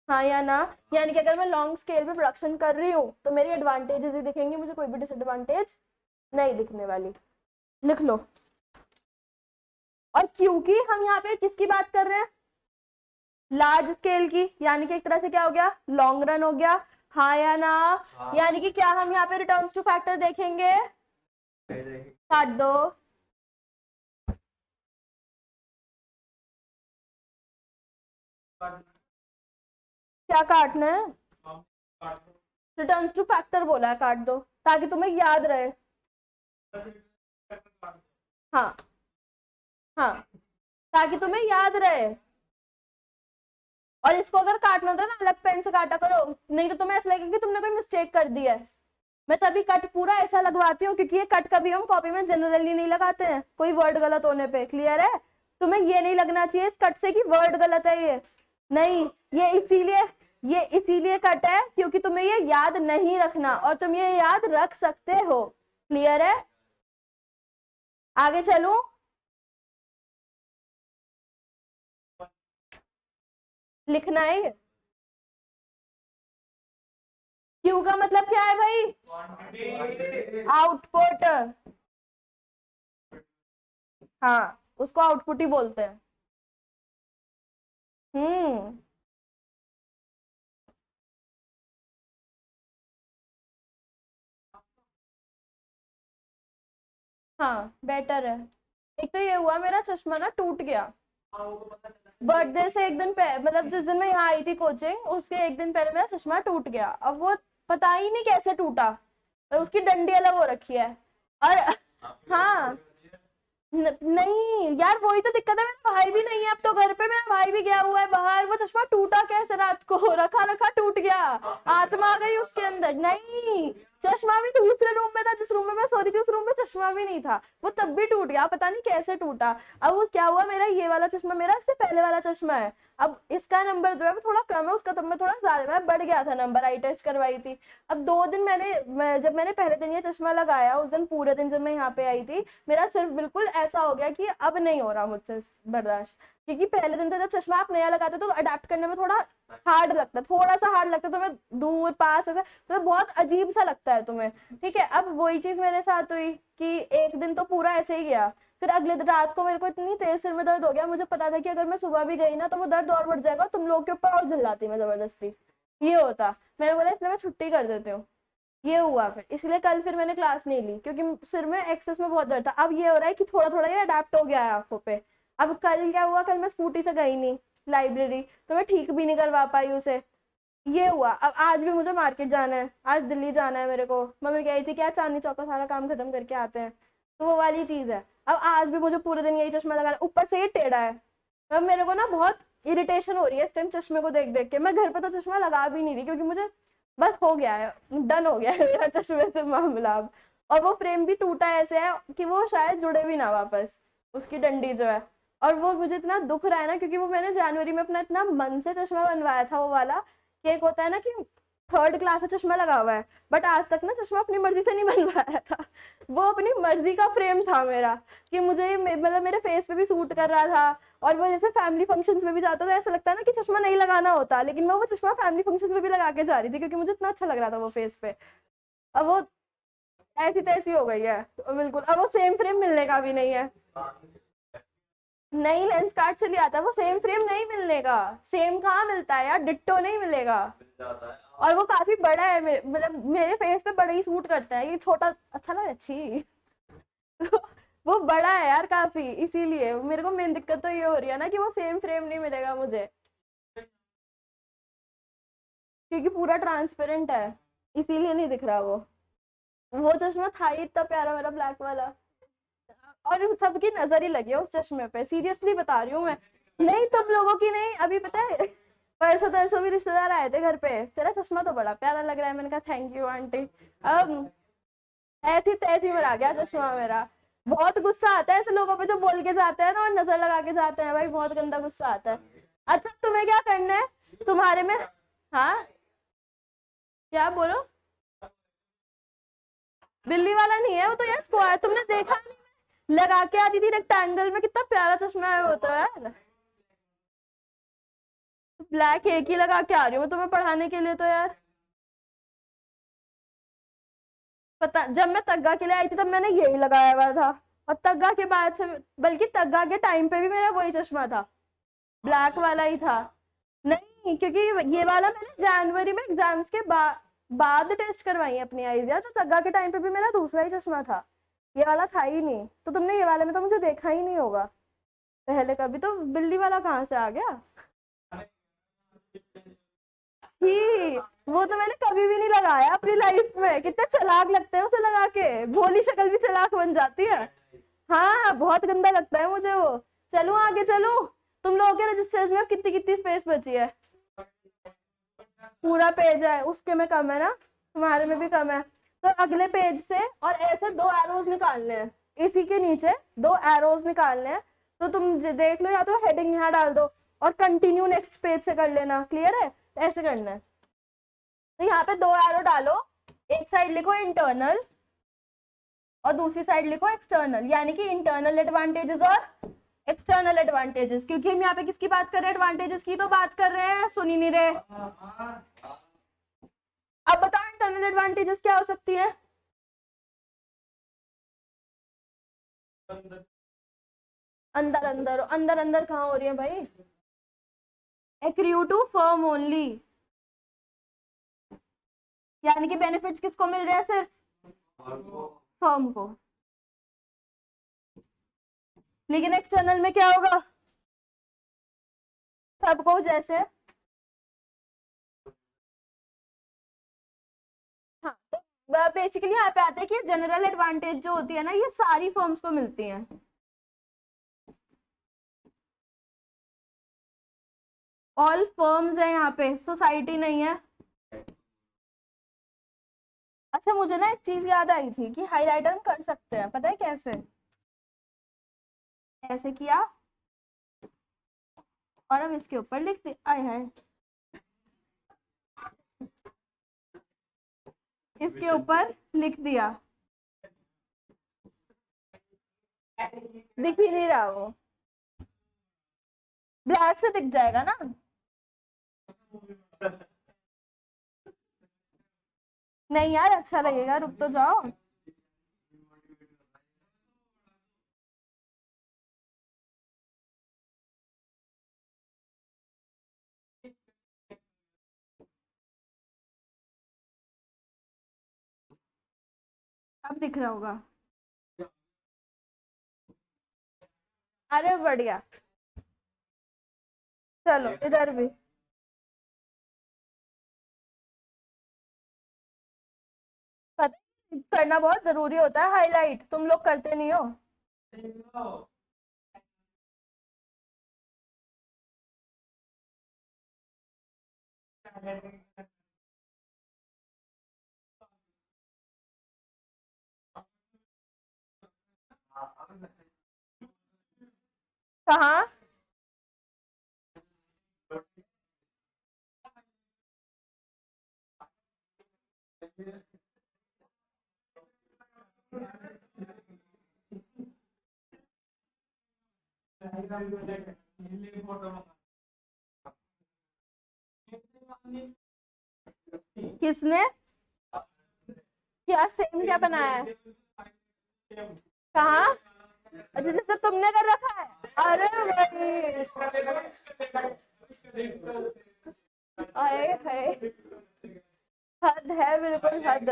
हाँ या ना? यानी कि अगर मैं लॉन्ग स्केल पे प्रोडक्शन कर रही हूँ तो मेरी एडवांटेजेस ही दिखेंगी, मुझे कोई भी डिसएडवांटेज नहीं दिखने वाली। लिख लो। और क्योंकि हम यहाँ पे किसकी बात कर रहे हैं, लार्ज स्केल की, यानी कि एक तरह से क्या हो गया, लॉन्ग रन हो गया, हाँ या ना? यानी कि क्या हम यहाँ पे रिटर्न्स टू फैक्टर देखेंगे, काट दो, क्या काटना है, रिटर्न्स टू फैक्टर बोला है, काट दो ताकि तुम्हें याद रहे। हाँ हाँ, ताकि तुम्हें याद रहे। और इसको अगर काटना होता है ना अलग पेन से काटा करो, नहीं तो तुम्हें ऐसा लगेगा कि तुमने कोई मिस्टेक कर दी है। मैं तभी कट पूरा ऐसा लगवाती हूँ क्योंकि ये कट कभी हम कॉपी में जनरली नहीं लगाते हैं कोई वर्ड गलत होने पे। क्लियर है? तुम्हें ये नहीं लगना चाहिए इस कट से कि वर्ड गलत है, ये नहीं, ये इसीलिए कट है क्योंकि तुम्हें ये याद नहीं रखना और तुम ये याद रख सकते हो। क्लियर है? आगे चलूं? लिखना है ये। क्यू का मतलब क्या है भाई, आउटपुट, हाँ उसको आउटपुट ही बोलते हैं। हाँ बेटर है। एक तो ये हुआ मेरा चश्मा ना टूट गया बर्थडे से एक दिन पहले, मतलब जिस दिन मैं यहाँ आई थी कोचिंग उसके एक दिन पहले मेरा चश्मा टूट गया। अब वो पता ही नहीं कैसे टूटा, तो उसकी डंडी अलग हो रखी है। और हाँ नहीं यार वही तो दिक्कत है, मेरा भाई भी नहीं है अब तो घर पे, मेरा भाई भाई भी गया हुआ है बाहर, वो चश्मा टूटा कैसे रात को, रखा रखा टूट गया, आत्मा आ गई उसके अंदर। नहीं, चश्मा भी दूसरे रूम में था, जिस रूम में मैं सो रही थी उस रूम में चश्मा भी नहीं था, वो तब भी टूट गया, पता नहीं कैसे टूटा। अब वो क्या हुआ, मेरा ये वाला चश्मा मेरा इससे पहले वाला चश्मा है, अब इसका नंबर जो है वो थोड़ा कम है, उसका तो मैं थोड़ा ज्यादा, मैं बढ़ गया था नंबर, आई टेस्ट करवाई थी। अब 2 दिन जब मैंने पहले दिन ये चश्मा लगाया, उस दिन पूरे दिन जब मैं यहाँ पे आई थी, मेरा सिर्फ बिल्कुल ऐसा हो गया कि अब नहीं हो रहा मुझसे बर्दाश्त। क्योंकि पहले दिन तो जब चश्मा आप नया लगाते हो तो अडेप्ट करने में थोड़ा हार्ड लगता है, थोड़ा सा हार्ड लगता है, तुम्हें दूर पास ऐसा तो बहुत अजीब सा लगता है तुम्हें, ठीक है। अब वही चीज मेरे साथ हुई कि एक दिन तो पूरा ऐसे ही गया, फिर अगले दिन रात को मेरे को इतनी तेज सिर में दर्द हो गया, मुझे पता था कि अगर मैं सुबह भी गई ना तो वो दर्द और बढ़ जाएगा, तुम लोग के ऊपर और झल्लाती मैं जबरदस्ती, ये होता। मैंने बोला इसलिए मैं छुट्टी कर देती हूँ, ये हुआ फिर, इसलिए कल फिर मैंने क्लास नहीं ली, क्योंकि सिर में एक्सेस में बहुत दर्द था। अब ये हो रहा है कि थोड़ा थोड़ा ये अडेप्ट हो गया है आंखों पे। अब कल क्या हुआ, कल मैं स्कूटी से गई नहीं लाइब्रेरी, तो मैं ठीक भी नहीं करवा पाई उसे, ये हुआ। अब आज भी मुझे मार्केट जाना है, आज दिल्ली जाना है मेरे को, मम्मी कह रही थी क्या चांदनी चौक का सारा काम खत्म करके आते हैं, तो वो वाली चीज है। अब आज भी मुझे पूरे दिन यही चश्मा लगाना, ऊपर से ये टेढ़ा है। अब मेरे को ना बहुत इरिटेशन हो रही है इस टाइम चश्मे को देख देख के, मैं घर पे तो चश्मा लगा भी नहीं रही, क्योंकि मुझे बस हो गया है, डन हो गया है मेरा चश्मे से मामला अब। और वो फ्रेम भी टूटा ऐसे है कि वो शायद जुड़े भी ना वापस, उसकी डंडी जो है। और वो मुझे इतना दुख रहा है ना, क्योंकि वो मैंने जनवरी में अपना इतना मन से चश्मा बनवाया था, वो वाला कि एक होता है ना कि 3rd क्लास से चश्मा लगा हुआ है, बट आज तक ना चश्मा अपनी मर्जी से नहीं बनवाया था, वो अपनी मर्जी का फ्रेम था मेरा, कि मुझे मतलब मेरे फेस पे भी सूट कर रहा था। और वो जैसे फैमिली फंक्शंस में भी जाता तो ऐसा लगता है ना कि चश्मा नहीं लगाना होता, लेकिन मैं वो चश्मा फैमिली फंक्शंस में भी लगा के जा रही थी, क्योंकि मुझे इतना अच्छा लग रहा था वो फेस पे। अब वो ऐसी तैसी हो गई है बिल्कुल, अब वो सेम फ्रेम मिलने का भी नहीं है। नहीं, लेंस कार्ड से लिया था, वो सेम फ्रेम नहीं मिलने का, सेम कहाँ मिलता है यार, डिट्टो नहीं मिलेगा। और वो काफी बड़ा है, मतलब मेरे फेस पे बड़ा ही सूट करता है, ये छोटा अच्छा लग रहा है, अच्छी वो बड़ा है यार काफी, इसीलिए मेरे को मेन दिक्कत तो ये हो रही है ना कि वो सेम फ्रेम नहीं मिलेगा मुझे, क्योंकि पूरा ट्रांसपेरेंट है, इसीलिए नहीं दिख रहा वो चश्मा था ही इतना प्यारा मेरा ब्लैक वाला, और सबकी नजर ही लगी है उस चश्मे पे, सीरियसली बता रही हूँ मैं, नहीं तुम लोगों की नहीं। अभी पता है परसों तरसों भी रिश्तेदार आए थे घर पे, तेरा चश्मा तो बड़ा प्यारा लग रहा है, मैंने कहा थैंक यू आंटी। अब ऐसी तैसी मरा गया चश्मा मेरा, बहुत गुस्सा आता है ऐसे लोगों पे जो बोल के जाते हैं ना और नजर लगा के जाते हैं, भाई बहुत गंदा गुस्सा आता है। अच्छा तुम्हें क्या करना है तुम्हारे में, हाँ क्या बोलो, बिल्ली वाला नहीं है वो तो यार, स्क्वायर, तुमने देखा नहीं लगा के आती थी रेक्टेंगल में, कितना प्यारा चश्मा है वो तो यार, ब्लैक एक ही लगा के आ रही हूँ तुम्हें पढ़ाने के लिए तो यार। पता जब मैं तग्गा के लिए आई थी तब मैंने यही लगाया हुआ था, और तग्गा के बाद से, बल्कि तग्गा के टाइम पे भी मेरा वही चश्मा था, ब्लैक वाला ही था। नहीं, क्योंकि ये वाला मैंने जनवरी में एग्जाम्स के बाद टेस्ट करवाई है अपनी आईज यार, तो तग्गा के टाइम पे भी मेरा दूसरा ही चश्मा था, ये वाला था ही नहीं, तो तुमने ये वाले में तो मुझे देखा ही नहीं होगा पहले कभी, तो बिल्ली वाला कहाँ से आ गया। ही वो तो मैंने कभी भी नहीं लगाया अपनी लाइफ में, कितने चालाक लगते हैं उसे लगा के, भोली शक्ल भी चालाक बन जाती है। हाँ बहुत गंदा लगता है मुझे वो। चलो आगे चलो, तुम लोगों के रजिस्टर्स में अब कितनी कितनी स्पेस बची है, पूरा पेज है, उसके में कम है ना, तुम्हारे में भी कम है, तो अगले पेज से और ऐसे 2 एरोज निकालने हैं, इसी के नीचे 2 एरोज निकालने हैं, तो तुम देख लो, या तो हेडिंग यहाँ डाल दो और कंटिन्यू नेक्स्ट पेज से कर लेना, क्लियर है, ऐसे करना है। तो यहाँ पे 2 एरो डालो, एक साइड लिखो इंटरनल और दूसरी साइड लिखो एक्सटर्नल, यानी कि इंटरनल एडवांटेजेस और एक्सटर्नल एडवांटेजेस, क्योंकि हम यहाँ पे किसकी बात कर रहे हैं, एडवांटेजेस की तो बात कर रहे हैं, सुनी नहीं रहे। अब बताओ इंटरनल एडवांटेजेस क्या हो सकती है, अंदर अंदर अंदर अंदर कहाँ हो रही है भाई, एक्रू टू फर्म ओनली, यानी कि बेनिफिट्स किसको मिल रहे हैं, सिर्फ फर्म को। लेकिन एक्सटर्नल में क्या होगा, सबको जैसे, हाँ तो बेसिकली यहाँ पे आते हैं कि जनरल एडवांटेज जो होती है ना, ये सारी फर्म्स को मिलती हैं, ऑल फर्म्स है यहाँ पे, सोसाइटी नहीं है। अच्छा मुझे ना एक चीज याद आई थी कि हाइलाइटर हम कर सकते हैं, पता है कैसे? ऐसे किया और हम इसके ऊपर लिख दे, आए हाय, इसके ऊपर लिख दिया, दिख ही नहीं रहा वो, ब्लैक से दिख जाएगा ना। नहीं यार अच्छा लगेगा, रुक तो जाओ। अब दिख रहा होगा। अरे बढ़िया, चलो इधर भी। पता है, करना बहुत जरूरी होता है हाईलाइट, तुम लोग करते नहीं हो। कहाँ? किसने क्या सेम क्या बनाया है? कहाँ? अच्छा जैसे तुमने कर रखा है। अरे भाई, आए हाय, हद है, बिल्कुल हद।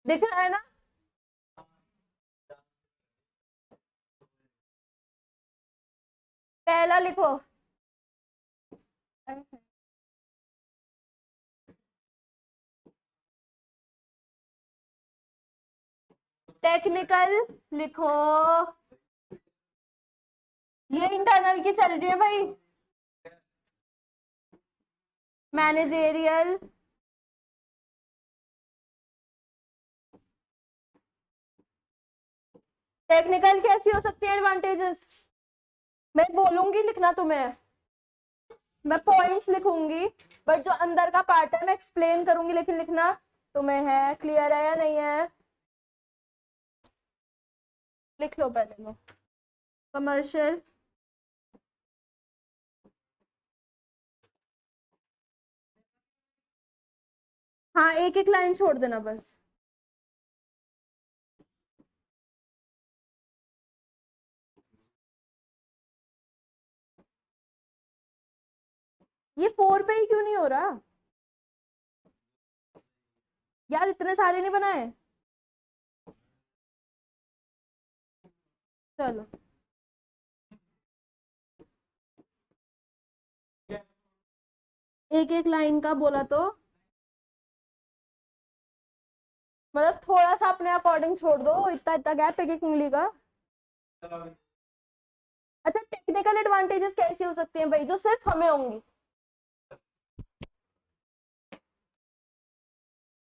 दिख रहा है ना? पहला लिखो। टेक्निकल लिखो, ये इंटरनल की चल रही है भाई। मैनेजेरियल, टेक्निकल कैसी हो सकती है एडवांटेजेस? मैं बोलूंगी लिखना तुम्हें, मैं पॉइंट्स लिखूंगी, बट जो अंदर का पार्ट है मैं एक्सप्लेन करूंगी, लेकिन लिखना तुम्हें है। क्लियर है या नहीं है? लिख लो पहले लो। कमर्शियल, हाँ एक एक लाइन छोड़ देना बस। ये 4 पे ही क्यों नहीं हो रहा यार? इतने सारे नहीं बनाए। चलो एक एक लाइन का बोला तो मतलब थोड़ा सा अपने अकॉर्डिंग छोड़ दो, इतना इतना गैप एक एक उंगली का। अच्छा टेक्निकल एडवांटेजेस कैसी हो सकती हैं भाई, जो सिर्फ हमें होंगी?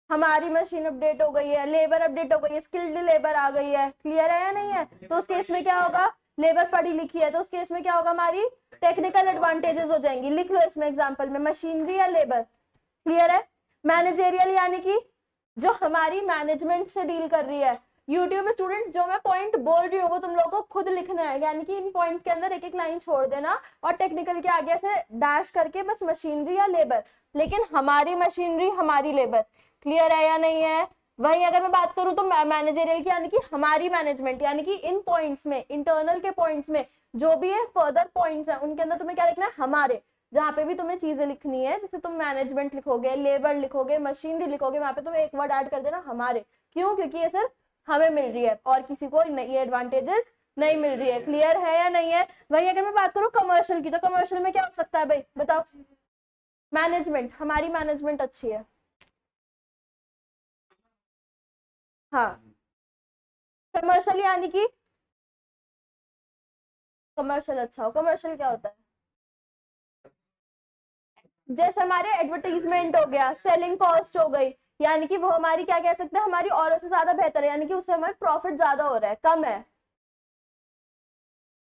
हमारी मशीन अपडेट हो गई है, लेबर अपडेट हो गई है, स्किल्ड लेबर आ गई है। क्लियर है या नहीं है? तो उस केस में क्या होगा? लेबर पढ़ी लिखी है तो उस केस में क्या होगा? हमारी टेक्निकल एडवांटेजेस हो जाएंगी। लिख लो इसमें एग्जांपल में, मशीनरी या लेबर। क्लियर है? मैनेजेरियल यानी कि जो हमारी मैनेजमेंट से डील कर रही है। यूट्यूब में स्टूडेंट्स जो मैं पॉइंट बोल रही हूँ वो तुम लोगों को खुद लिखना है, यानी कि इन पॉइंट के अंदर एक एक लाइन छोड़ देना और टेक्निकल के आगे से डैश करके बस मशीनरी या लेबर, लेकिन हमारी मशीनरी हमारी लेबर। क्लियर है या नहीं है? वही अगर मैं बात करूं तो मैनेजरियल की यानी कि हमारी मैनेजमेंट, यानी कि इन पॉइंट्स में, इंटरनल के पॉइंट्स में जो भी है फर्दर पॉइंट्स है उनके अंदर तुम्हें क्या लिखना है? हमारे। जहां पे भी तुम्हें चीजें लिखनी है, जैसे तुम मैनेजमेंट लिखोगे, लेबर लिखोगे, मशीनरी लिखोगे, वहां पे तुम एक वर्ड ऐड कर देना हमारे। क्यों? क्योंकि ये सिर्फ हमें मिल रही है और किसी को ये एडवांटेजेस नहीं मिल रही है। क्लियर है या नहीं है? वही अगर मैं बात करूँ कमर्शियल की, तो कमर्शियल में क्या हो सकता है भाई बताओ? मैनेजमेंट, हमारी मैनेजमेंट अच्छी है। हाँ, कमर्शियल यानी कि कमर्शियल अच्छा हो। कमर्शियल क्या होता है? जैसे हमारे एडवर्टीजमेंट हो गया, सेलिंग कॉस्ट हो गई, यानी कि वो हमारी क्या कह सकते हैं, हमारी औरों से ज्यादा बेहतर है, यानी कि उससे हमारे प्रॉफिट ज्यादा हो रहा है, कम है।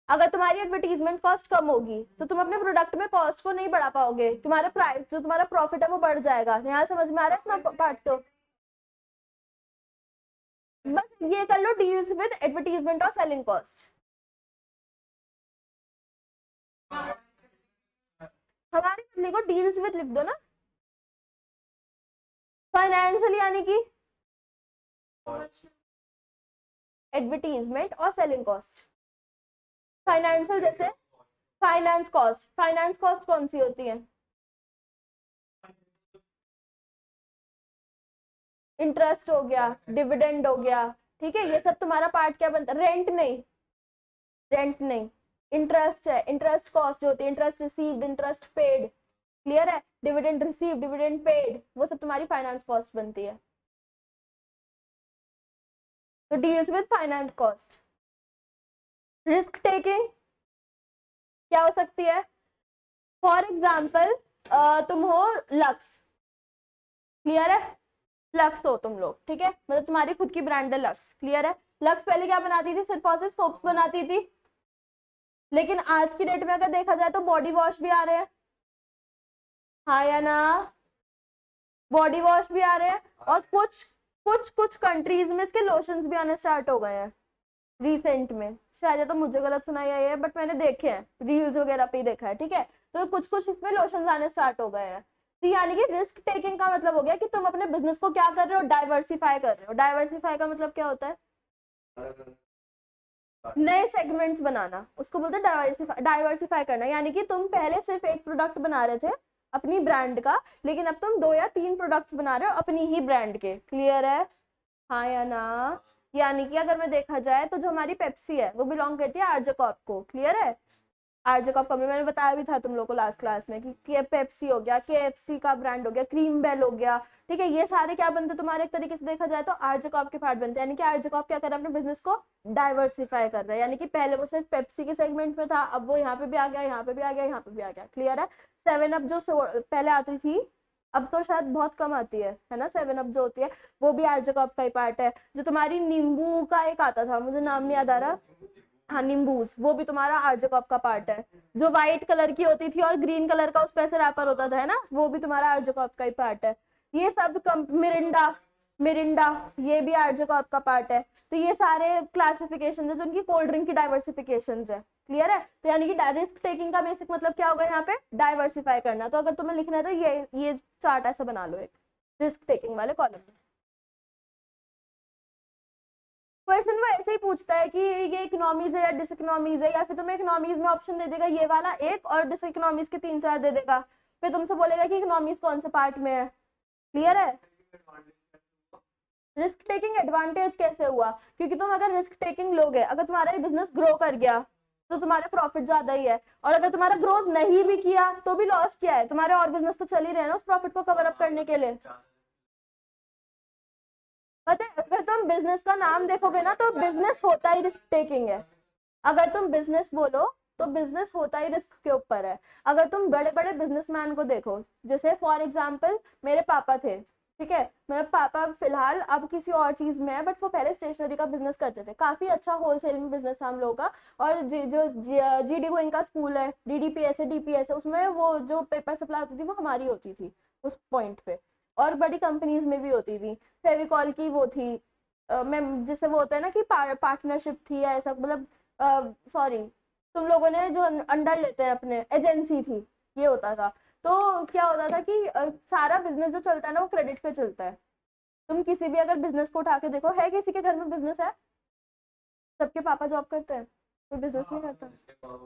अगर तुम्हारी एडवर्टीजमेंट कॉस्ट कम होगी तो तुम अपने प्रोडक्ट में कॉस्ट को नहीं बढ़ा पाओगे, तुम्हारा प्राइस जो तुम्हारा प्रॉफिट है वो बढ़ जाएगा। यहाँ समझ में आ रहा है इतना पार्ट? तो बस ये कर लो, डील्स विद एडवर्टीजमेंट और सेलिंग कॉस्ट। हमारे बदले को डील्स विद लिख दो ना। फाइनेंशियल यानी कि एडवर्टीजमेंट और सेलिंग कॉस्ट। फाइनेंशियल जैसे फाइनेंस कॉस्ट। फाइनेंस कॉस्ट कौन सी होती है? इंटरेस्ट हो गया, डिविडेंड हो गया, ठीक है, ये सब तुम्हारा पार्ट क्या बनता है? रेंट नहीं, रेंट नहीं, इंटरेस्ट है। इंटरेस्ट कॉस्ट जो होती है, interest received, interest paid. Clear है? डिविडेंड रिसीव्ड, डिविडेंड पेड, वो सब तुम्हारी फाइनेंस कॉस्ट बनती है। तो deals with finance cost. Risk taking क्या हो सकती है? फॉर एग्जाम्पल तुम हो लक्स, क्लियर है? लक्स हो तुम लोग, ठीक है, मतलब तुम्हारी खुद की ब्रांड है लक्स। क्लियर है? लक्स पहले क्या बनाती थी? सिर्फ और सिर्फ सोप्स बनाती थी, लेकिन आज की डेट में अगर देखा जाए तो बॉडी वॉश भी आ रहे हैं। हाँ या ना? बॉडी वॉश भी आ रहे हैं, और कुछ कुछ कुछ कंट्रीज में इसके लोशंस भी आने स्टार्ट हो गए हैं रिसेंट में। शायद तो मुझे गलत सुना या है, बट मैंने देखे हैं, रील्स वगैरह पे ही देखा है, ठीक है। तो कुछ कुछ इसमें लोशंस आने स्टार्ट हो गए हैं। तो यानी कि रिस्क टेकिंग का मतलब हो गया कि तुम अपने बिजनेस को क्या कर रहे हो? डाइवर्सिफाई कर रहे हो। डाइवर्सिफाई का मतलब क्या होता है? नए सेगमेंट्स बनाना, उसको बोलते हैं डाइवर्सिफाई। डाइवर्सिफाई करना यानी कि तुम पहले सिर्फ एक प्रोडक्ट बना रहे थे अपनी ब्रांड का, लेकिन अब तुम 2 या 3 प्रोडक्ट्स बना रहे हो अपनी ही ब्रांड के। क्लियर है? हाँ या ना? यानी कि अगर मैं देखा जाए तो जो हमारी पेप्सी है वो बिलोंग करती है आरजे कॉर्प को। क्लियर है? आरजे कॉर्प का मैंने बताया भी था तुम लोग को लास्ट क्लास में कि पेप्सी हो गया, केएफसी का ब्रांड हो गया, क्रीम बेल हो गया, ठीक है, ये सारे क्या बनते हैं तुम्हारे? एक तरीके से देखा जाए तो आरजे कॉर्प के पार्ट बनते हैं। यानी कि आरजे कॉर्प क्या कर रहा है? अपने बिजनेस को डाइवर्सिफाई कर रहा है, यानी कि पहले वो सिर्फ पेप्सी के सेगमेंट में था, अब वो यहाँ पे भी आ गया, यहाँ पे भी आ गया, यहाँ पे भी आ गया। क्लियर है? 7 अप जो पहले आती थी, अब तो शायद बहुत कम आती है ना 7 अप जो होती है, वो भी आरजे कॉर्प का ही पार्ट है। जो तुम्हारी नींबू का एक आता था, मुझे नाम नहीं याद आ रहा, हाँ नींबूस, वो भी तुम्हारा आरजे कॉर्प का पार्ट है। जो व्हाइट कलर की होती थी और ग्रीन कलर का उस पे से रैपर होता था, है ना, वो भी तुम्हारा आरजे कॉर्प का ही पार्ट है। ये सब मिरिंडा, मिरिंडा ये भी आरजे कॉर्प का पार्ट है। तो ये सारे क्लासिफिकेशन है जो उनकी कोल्ड ड्रिंक की डाइवर्सिफिकेशन है। क्लियर है? तो यानी कि रिस्क टेकिंग का बेसिक मतलब क्या होगा यहाँ पे? डाइवर्सिफाई करना। तो अगर तुम्हें लिखना है तो ये चार्ट ऐसा बना लो एक रिस्क टेकिंग वाले कॉलम में। क्वेश्चन वो ऐसे ही पूछता है कि ये इकोनॉमीज है या डिस इकोनॉमीज है, या फिर तुम्हें इकोनॉमीज में ऑप्शन दे देगा ये वाला एक, और डिस इकोनॉमीज के 3-4 दे देगा, फिर तुमसे बोलेगा कि इकोनॉमीज कौन से पार्ट में है। क्लियर है? रिस्क टेकिंग एडवांटेज कैसे हुआ? क्योंकि तुम अगर रिस्क टेकिंग लोगे, अगर तुम्हारा बिजनेस ग्रो कर गया तो तुम्हारा प्रॉफिट ज्यादा ही है, और अगर तुम्हारा ग्रोथ नहीं भी किया तो भी लॉस किया है, तुम्हारे और बिजनेस तो चल ही रहे हैं ना उस प्रॉफिट को कवर अप करने के लिए। पता है, अगर तुम बिजनेस का नाम देखोगे ना तो बिजनेस होता ही रिस्क टेकिंग है। अगर तुम बिजनेस बोलो तो बिजनेस होता ही रिस्क के ऊपर है। अगर तुम बड़े बड़े बिजनेसमैन को देखो, जैसे फॉर एग्जांपल मेरे पापा थे, ठीक है, मेरे पापा फिलहाल अब किसी और चीज में है, बट वो पहले स्टेशनरी का बिजनेस करते थे, काफी अच्छा होलसेल में बिजनेस था हम लोगों का। और जो जीडी गोइंग स्कूल है, डीडीपीएस है, डीपीएस है, उसमें वो जो पेपर सप्लाई होती थी वो हमारी होती थी उस पॉइंट पे, और बड़ी कंपनीज में भी होती थी। फेविकॉल की वो थी, मैं जिससे वो होता है ना कि पार्टनरशिप थी या ऐसा, मतलब सॉरी, तुम लोगों ने जो अंडर लेते हैं अपने, एजेंसी थी, ये होता था। तो क्या होता था कि सारा बिजनेस जो चलता है ना वो क्रेडिट पे चलता है। तुम किसी भी अगर बिजनेस को उठा के देखो, है किसी के घर में बिजनेस है? सबके पापा जॉब करते हैं, कोई बिजनेस नहीं करता।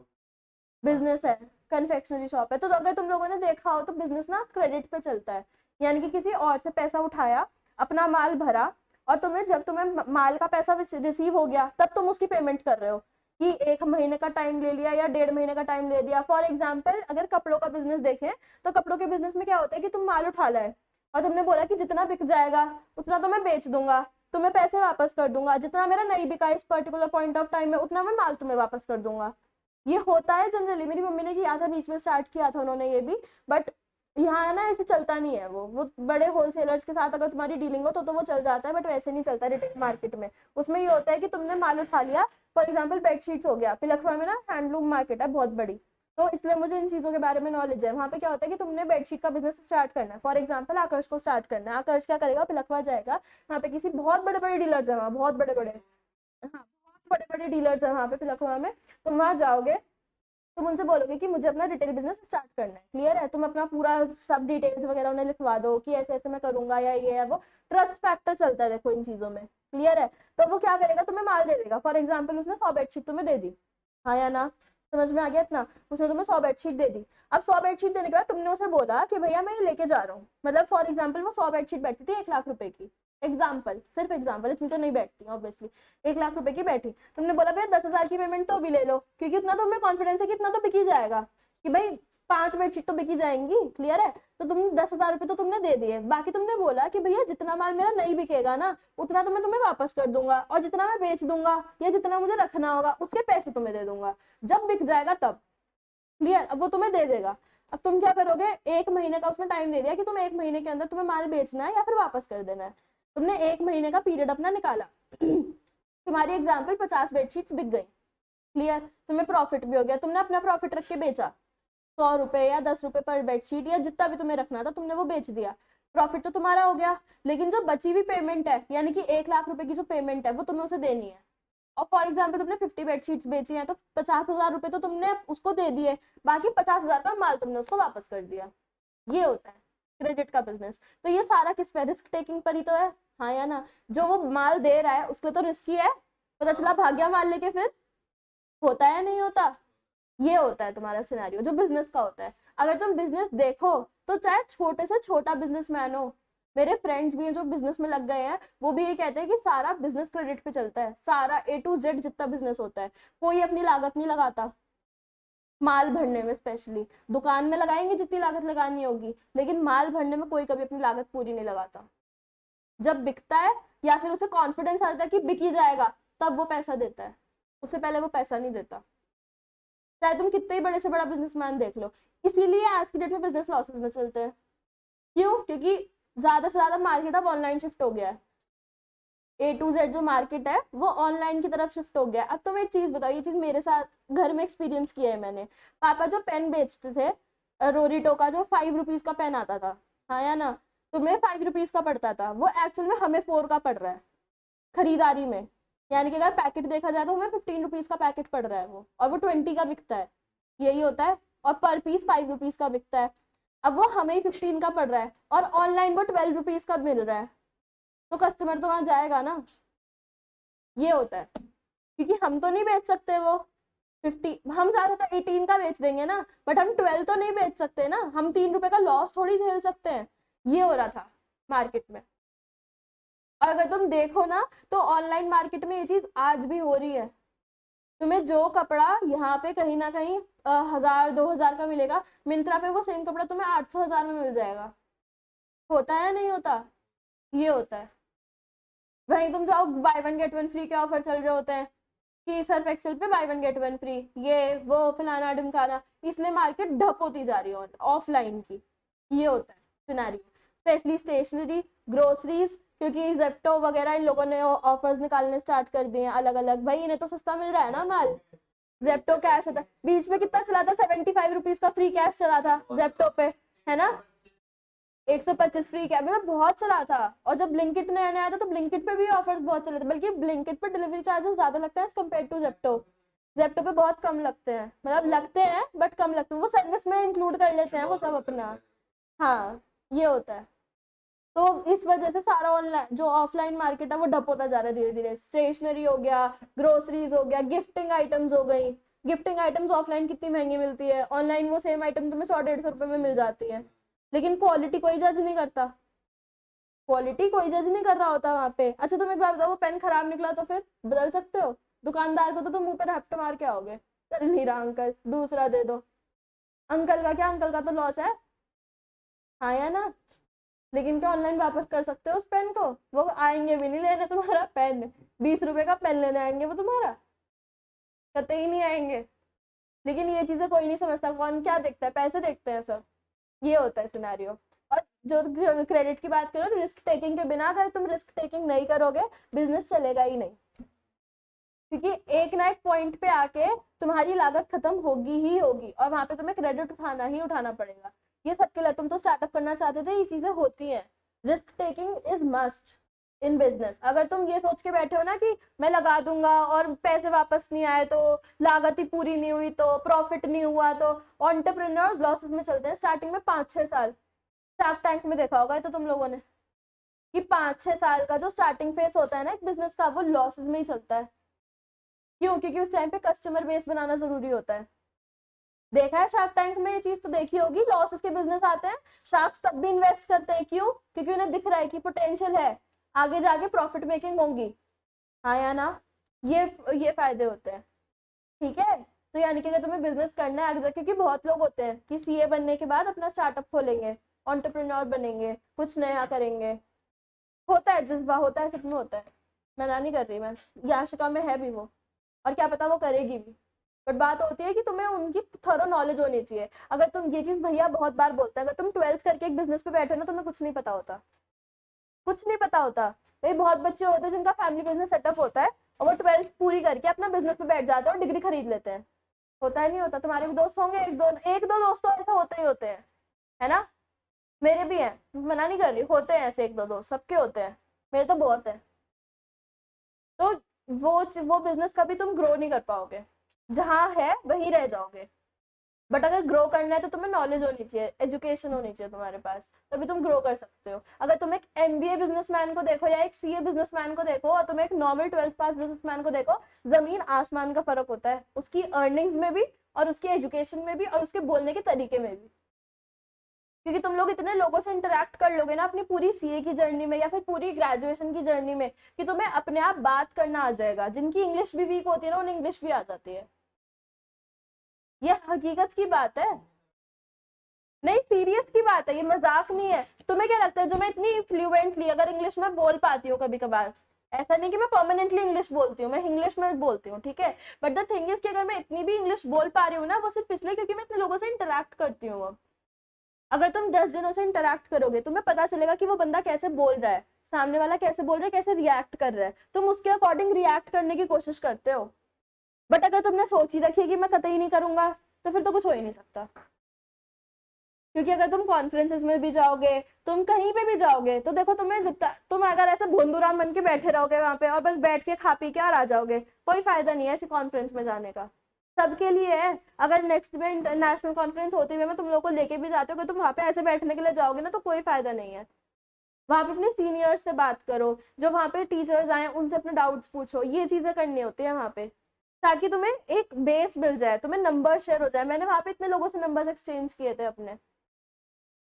बिजनेस है, कन्फेक्शनरी शॉप है, तो अगर तुम लोगों ने देखा हो तो बिजनेस ना क्रेडिट पे चलता है, यानी कि किसी और से पैसा उठाया, अपना माल भरा, और तुम्हें जब तुम्हें माल का पैसा रिसीव हो गया तब तुम उसकी पेमेंट कर रहे हो। कि 1 महीने का टाइम ले लिया या 1.5 महीने का टाइम ले दिया। फॉर एग्जाम्पल अगर कपड़ों का बिजनेस देखें तो कपड़ों के बिजनेस में क्या होता है कि तुम माल उठा लाए और तुमने बोला कि जितना बिक जाएगा उतना तो मैं बेच दूंगा, तुम्हें पैसे वापस कर दूंगा, जितना मेरा नहीं बिका इस पर्टिकुलर पॉइंट ऑफ टाइम में उतना मैं माल तुम्हें वापस कर दूंगा। ये होता है जनरली, मेरी मम्मी ने किया था, बीच में स्टार्ट किया था उन्होंने ये भी, बट यहाँ है ना ऐसे चलता नहीं है। वो बड़े होलसेलर्स के साथ अगर तुम्हारी डीलिंग हो तो वो चल जाता है, बट वैसे नहीं चलता रिटेल मार्केट में। उसमें ये होता है कि तुमने माल उठा लिया, फॉर एग्जाम्पल बेडशीट्स हो गया, पिलखवा में ना हैंडलूम मार्केट है बहुत बड़ी, तो इसलिए मुझे इन चीजों के बारे में नॉलेज है। वहाँ पे क्या होता है कि तुमने बेडशीट का बिजनेस स्टार्ट करना है, फॉर एग्जाम्पल आकर्ष को स्टार्ट करना है। आकर्ष क्या करेगा, पिलखवा जाएगा, वहाँ पे किसी बहुत बड़े बड़े डीलर्स है, वहाँ बहुत बड़े बड़े, हाँ बहुत बड़े बड़े डीलर्स है वहाँ पे पिलखवा में। तुम वहाँ जाओगे, तुम उनसे बोलोगे कि मुझे अपना रिटेल बिजनेस स्टार्ट करना है, क्लियर है, तुम अपना पूरा सब डिटेल्स वगैरह उन्हें लिखवा दो कि ऐसे ऐसे मैं करूंगा या ये है वो। ट्रस्ट फैक्टर चलता है देखो इन चीजों में, क्लियर है। तो वो क्या करेगा, तुम्हें माल दे देगा। फॉर एग्जाम्पल उसने 100 बेडशीट तुम्हें दे दी, हाँ या ना, समझ में आ गया इतना। उसने तुम्हें 100 बेडशीट दे दी। अब 100 बेडशीट देने के बाद तुमने उसे बोला कि भैया मैं ये लेके जा रहा हूँ, मतलब फॉर एग्जाम्पल वो 100 बेडशीट बैठती थी 1 लाख रुपए की, एग्जाम्पल, सिर्फ एग्जाम्पल, इतनी तो नहीं बैठती ऑब्वियसली, 1 लाख रुपए की बैठी। तुमने बोला भैया 10,000 की पेमेंट तो भी ले लो, क्योंकि इतना तो हमें कॉन्फिडेंस है कि इतना तो बिकी जाएगा, कि भाई 5 बेडशीट तो बिकी जाएंगी, क्लियर है। तो तुम 10,000 रुपए तो तुमने दे दिए, बाकी तुमने बोला कि भैया जितना माल मेरा नहीं बिकेगा ना उतना तो मैं तुम्हें वापस कर दूंगा, और जितना मैं बेच दूंगा या जितना मुझे रखना होगा उसके पैसे तुम्हें दे दूंगा जब बिक जाएगा तब, क्लियर। अब वो तुम्हें दे देगा। अब तुम क्या करोगे, 1 महीने का उसने टाइम दे दिया कि तुम 1 महीने के अंदर तुम्हें माल बेचना है या फिर वापस कर देना है। तुमने 1 महीने का पीरियड अपना निकाला तुम्हारी एग्जाम्पल 50 बेडशीट्स बिक गई, क्लियर, तुम्हें प्रॉफिट भी हो गया, तुमने अपना प्रॉफिट रख के बेचा, 100 रुपए या 10 रुपए पर बेडशीट या जितना भी तुम्हें रखना था तुमने वो बेच दिया, प्रॉफिट तो तुम्हारा हो गया। लेकिन जो बची हुई पेमेंट है, यानी कि 1 लाख रुपए की जो पेमेंट है वो तुम्हें उसे देनी है। और फॉर एग्जाम्पल तुमने 50 बेडशीट्स बेची हैं तो 50,000 रुपए तो तुमने उसको दे दिए, बाकी 50,000 का माल तुमने उसको वापस कर दिया। ये होता है क्रेडिट का बिजनेस। तो ये सारा किस पे, रिस्क टेकिंग पर ही तो है, हाँ या ना। जो वो माल दे रहा है उसके लिए तो रिस्की है, पता चला भाग गया माल लेके, फिर होता है नहीं होता। ये होता है तुम्हारा सिनेरियो जो बिजनेस का होता है। अगर तुम बिजनेस देखो तो चाहे छोटे से छोटा बिजनेसमैन हो, मेरे फ्रेंड्स भी हैं जो बिजनेस में लग गए हैं, वो भी ये कहते हैं कि सारा बिजनेस क्रेडिट पे चलता है, सारा A to Z जितना बिजनेस होता है, कोई अपनी लागत नहीं लगाता माल भरने में। स्पेशली दुकान में लगाएंगे जितनी लागत लगानी होगी, लेकिन माल भरने में कोई कभी अपनी लागत पूरी नहीं लगाता। जब बिकता है या फिर उसे कॉन्फिडेंस आ जाता है कि बिक ही जाएगा, तब वो पैसा देता है, उससे पहले वो पैसा नहीं देता, चाहे तुम कितने ही बड़े से बड़ा बिजनेसमैन देख लो। इसीलिए आज की डेट में बिजनेस लॉसेस में चलते हैं। क्यों? क्योंकि ज्यादा से ज्यादा मार्केट अब ऑनलाइन शिफ्ट हो गया है, A to Z जो मार्केट है वो ऑनलाइन की तरफ शिफ्ट हो गया। अब तुम एक चीज बताओ, ये चीज मेरे साथ घर में एक्सपीरियंस किया है मैंने। पापा जो पेन बेचते थे, रोरीटो का जो 5 रुपीज का पेन आता था, हाँ या ना, तुम्हें 5 रुपीज का पड़ता था, वो एक्चुअल में हमें 4 का पड़ रहा है खरीदारी में। यानी कि अगर पैकेट देखा जाए तो हमें 15 रुपीज का पैकेट पड़ रहा है वो, और वो 20 का बिकता है, यही होता है। और पर पीस 5 रुपीज का बिकता है, अब वो हमें ही 15 का पड़ रहा है, और ऑनलाइन वो 12 रुपीज का मिल रहा है, तो कस्टमर तो वहां जाएगा ना। ये होता है, क्योंकि हम तो नहीं बेच सकते वो 50, हम ज्यादातर 18 का बेच देंगे ना, बट हम 12 तो नहीं बेच सकते ना, हम 3 रुपए का लॉस थोड़ी झेल सकते हैं। ये हो रहा था मार्केट में। और अगर तुम देखो ना तो ऑनलाइन मार्केट में ये चीज आज भी हो रही है। तुम्हें जो कपड़ा यहाँ पे कहीं ना कहीं 1,000-2,000 का मिलेगा, मिंत्रा पे वो सेम कपड़ा तुम्हें 800-1,000 में मिल जाएगा। होता है नहीं होता? ये होता है। वहीं तुम जाओ, by one get one free के ऑफर चल रहे होते हैं कि सर्फ एक्सेल पे by one get one free, ये वो फलाना ढिमकाना, इसलिए मार्केट ढप होती जा रही है ऑफलाइन की। ये होता है सिनेरियो, स्पेशली स्टेशनरी, ग्रोसरीज, क्योंकि जेप्टो वगैरह इन लोगों ने ऑफर्स निकालने स्टार्ट कर दिए हैं अलग अलग। भाई इन्हें तो सस्ता मिल रहा है ना माल, जेप्टो कैश होता है। बीच में कितना चला था, 75 रुपीज का फ्री कैश चला था जेप्टो पे, है ना, 125 फ्री कैश, मतलब बहुत चला था। और जब ब्लिंकिट नया नया आया था तो ब्लिंकिट पे भी ऑफर्स बहुत चले थे, बल्कि ब्लिंकिट पे डिलीवरी चार्जेस ज्यादा लगते हैं कम्पेयर टू जेप्टो। जेप्टो पे बहुत कम लगते हैं, मतलब लगते हैं बट कम लगते हैं, वो सर्विस में इंक्लूड कर लेते हैं वो सब अपना। हाँ ये होता है। तो इस वजह से सारा ऑनलाइन जो ऑफलाइन मार्केट है वो डप होता जा रहा है धीरे धीरे। स्टेशनरी हो गया, ग्रोसरीज हो गया, गिफ्टिंग आइटम्स हो गई। गिफ्टिंग आइटम्स ऑफलाइन कितनी महंगी मिलती है, ऑनलाइन वो सेम आइटम तुम्हें 100-150 रुपए में मिल जाती है। लेकिन क्वालिटी कोई जज नहीं करता, क्वालिटी कोई जज नहीं कर रहा होता वहां पे। अच्छा तुम एक बात बताओ, वो पेन खराब निकला तो फिर बदल सकते हो? दुकानदार को तो तुम मुंह पे रपट मार के आओगे, चल नहीं रहा अंकल दूसरा दे दो। अंकल का क्या, अंकल का तो लॉस है, हाँ या ना। लेकिन क्या ऑनलाइन वापस कर सकते हो उस पेन को? वो आएंगे भी नहीं लेने तुम्हारा पेन, 20 रुपए का पेन लेने आएंगे वो तुम्हारा? कतई नहीं आएंगे। लेकिन ये चीजें कोई नहीं समझता, कौन क्या देखता है, पैसे देखते हैं सब। ये होता है सिनेरियो। और जो क्रेडिट की बात करो, रिस्क टेकिंग के बिना अगर तुम रिस्क टेकिंग नहीं करोगे, बिजनेस चलेगा ही नहीं। क्योंकि एक ना एक पॉइंट पे आके तुम्हारी लागत खत्म होगी ही होगी, और वहां पे तुम्हें क्रेडिट उठाना ही उठाना पड़ेगा। ये सबके लिए, तुम तो स्टार्टअप करना चाहते थे, ये चीजें होती हैं। Risk taking is must in business. अगर तुम ये सोच के बैठे हो ना कि मैं लगा दूंगा और पैसे वापस नहीं आए तो, लागत ही पूरी नहीं हुई तो, प्रॉफिट नहीं हुआ तो, एंटरप्रेन्योर्स लॉसेस में चलते हैं स्टार्टिंग में 5-6 साल। शार्क टैंक में देखा होगा तो तुम लोगों ने कि 5-6 साल का जो स्टार्टिंग फेस होता है ना एक बिजनेस का, वो लॉसेस में ही चलता है। क्यों? क्योंकि उस टाइम पे कस्टमर बेस बनाना जरूरी होता है। देखा है शार्क टैंक में ये चीज तो देखी होगी, लॉसेस के बिजनेस आते हैं, शार्क्स तब भी इन्वेस्ट करते हैं। क्यों? क्योंकि उन्हें दिख रहा है कि पोटेंशियल है, आगे जाके प्रॉफिट मेकिंग होंगी, हाँ या ना। ये फायदे होते हैं। ठीक है, तो यानी कि अगर तुम्हें बिजनेस करना है आगे जाके, क्योंकि बहुत लोग होते हैं कि सीए बनने के बाद अपना स्टार्टअप खोलेंगे, एंटरप्रेन्योर बनेंगे, कुछ नया करेंगे। होता है जज्बा, होता है, सच में होता है, मना नहीं कर रही मैं, याशिका में है भी वो, और क्या पता वो करेगी भी। बट बात होती है कि तुम्हें उनकी थोड़ा नॉलेज होनी चाहिए। अगर तुम, ये चीज भैया बहुत बार बोलते हैं, अगर तुम 12th करके एक बिजनेस पे बैठे हो ना, तुम्हें कुछ नहीं पता होता, कुछ नहीं पता होता। भाई बहुत बच्चे होते हैं जिनका फैमिली बिजनेस सेटअप होता है, और वो 12th पूरी करके अपना बिजनेस पे बैठ जाते हैं और डिग्री खरीद लेते हैं। होता है नहीं होता? तुम्हारे भी दोस्त होंगे, एक दो दोस्त तो ऐसे होते ही होते हैं, है ना। मेरे भी हैं, मना नहीं कर रही, होते हैं ऐसे एक दो दोस्त, सबके होते हैं, मेरे तो बहुत है। तो वो बिजनेस कभी तुम ग्रो नहीं कर पाओगे, जहां है वहीं रह जाओगे। बट अगर ग्रो करना है तो तुम्हें नॉलेज होनी चाहिए, एजुकेशन होनी चाहिए तुम्हारे पास, तभी तुम ग्रो कर सकते हो। अगर तुम एक एमबीए बिजनेसमैन को देखो या एक सीए बिजनेसमैन को देखो, और तुम एक नॉर्मल 12th पास बिजनेसमैन को देखो, जमीन आसमान का फर्क होता है उसकी अर्निंग्स में भी, और उसकी एजुकेशन में भी, और उसके बोलने के तरीके में भी। क्योंकि तुम लोग इतने लोगों से इंटरेक्ट कर लोगे ना अपनी पूरी सीए की जर्नी में या फिर पूरी ग्रेजुएशन की जर्नी में, कि तुम्हें अपने आप बात करना आ जाएगा। जिनकी इंग्लिश भी वीक होती है ना, उन्हें इंग्लिश भी आ जाती है। ये हकीकत की बात है, नहीं सीरियस की बात है, ये मजाक नहीं है। तुम्हें क्या लगता है जो मैं इतनी फ्लुएंटली अगर इंग्लिश में बोल पाती हूँ कभी कभार, ऐसा नहीं कि मैं परमानेंटली इंग्लिश बोलती हूँ, मैं इंग्लिश में बोलती हूँ, ठीक है। बट द थिंग इज कि अगर मैं इतनी भी इंग्लिश बोल पा रही हूँ ना, वो सिर्फ इसलिए क्योंकि मैं इतने लोगों से इंटरेक्ट करती हूँ। अब अगर तुम 10 जनों से इंटरेक्ट करोगे, तुम्हें पता चलेगा कि वो बंदा कैसे बोल रहा है, सामने वाला कैसे बोल रहा है, कैसे रिएक्ट कर रहा है, तुम उसके अकॉर्डिंग रिएक्ट करने की कोशिश करते हो। बट अगर तुमने सोच ही रखी है कि मैं कतई नहीं करूंगा, तो फिर तो कुछ हो ही नहीं सकता। क्योंकि अगर तुम कॉन्फ्रेंसेस में भी जाओगे, तुम कहीं पे भी जाओगे, तो देखो तुम्हें जितना, तुम अगर ऐसे भोंदूराम बन के बैठे रहोगे वहां पे और बस बैठ के खा पी के और आ जाओगे, कोई फायदा नहीं है ऐसी कॉन्फ्रेंस में जाने का। सबके लिए है। अगर नेक्स्ट में इंटरनेशनल कॉन्फ्रेंस होते हुए मैं तुम लोग को लेके भी जाते हो, तुम वहां पे ऐसे बैठने के लिए जाओगे ना, तो कोई फायदा नहीं है। वहां पे अपने सीनियर्स से बात करो, जो वहां पे टीचर्स आए उनसे अपने डाउट्स पूछो, ये चीजें करनी होती है वहां पे, ताकि तुम्हें एक बेस मिल जाए, तुम्हें नंबर शेयर हो जाए। मैंने वहां पे इतने लोगों से नंबर्स एक्सचेंज किए थे अपने।